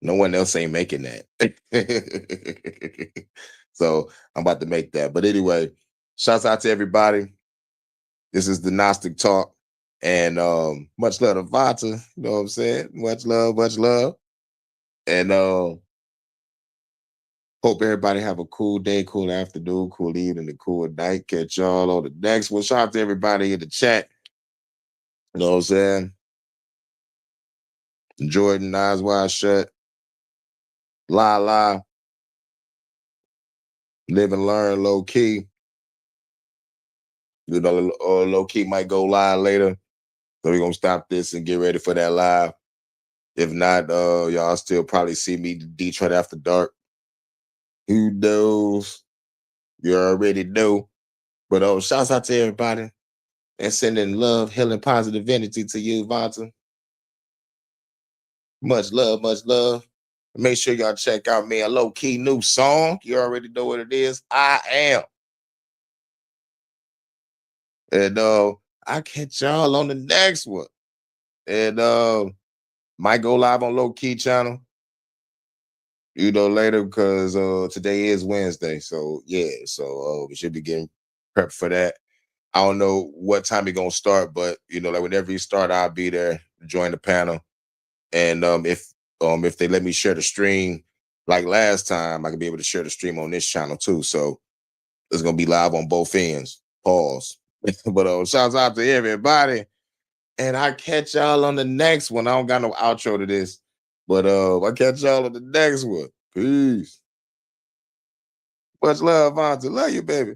No one else ain't making that. So I'm about to make that. But anyway, shouts out to everybody. This is the Gnostic Talk. And much love to Vata. You know what I'm saying? Much love, much love. And hope everybody have a cool day, cool afternoon, cool evening, and cool night. Catch y'all on the next one. Shout out to everybody in the chat. You know what I'm saying? Jordan, Eyes Wide Shut. La La. Live and Learn, Low Key. You know, Low Key might go live later. So we're going to stop this and get ready for that live. If not, y'all still probably see me Detroit After Dark. Who knows? You already know. But shouts out to everybody. And sending love, healing, positive energy to you, Vanta. Much love, much love. Make sure y'all check out me a Low Key new song. You already know what it is. I Am. And I catch y'all on the next one. And might go live on Low Key channel. Later because today is Wednesday. So yeah, so we should be getting prepped for that. I don't know what time you're gonna start, but like whenever you start, I'll be there, join the panel. And if they let me share the stream like last time, I can be able to share the stream on this channel too. So it's gonna be live on both ends. Pause. But shouts out to everybody. And I catch y'all on the next one. I don't got no outro to this. But I catch y'all on the next one. Peace. Much love, Vonta. Love you, baby.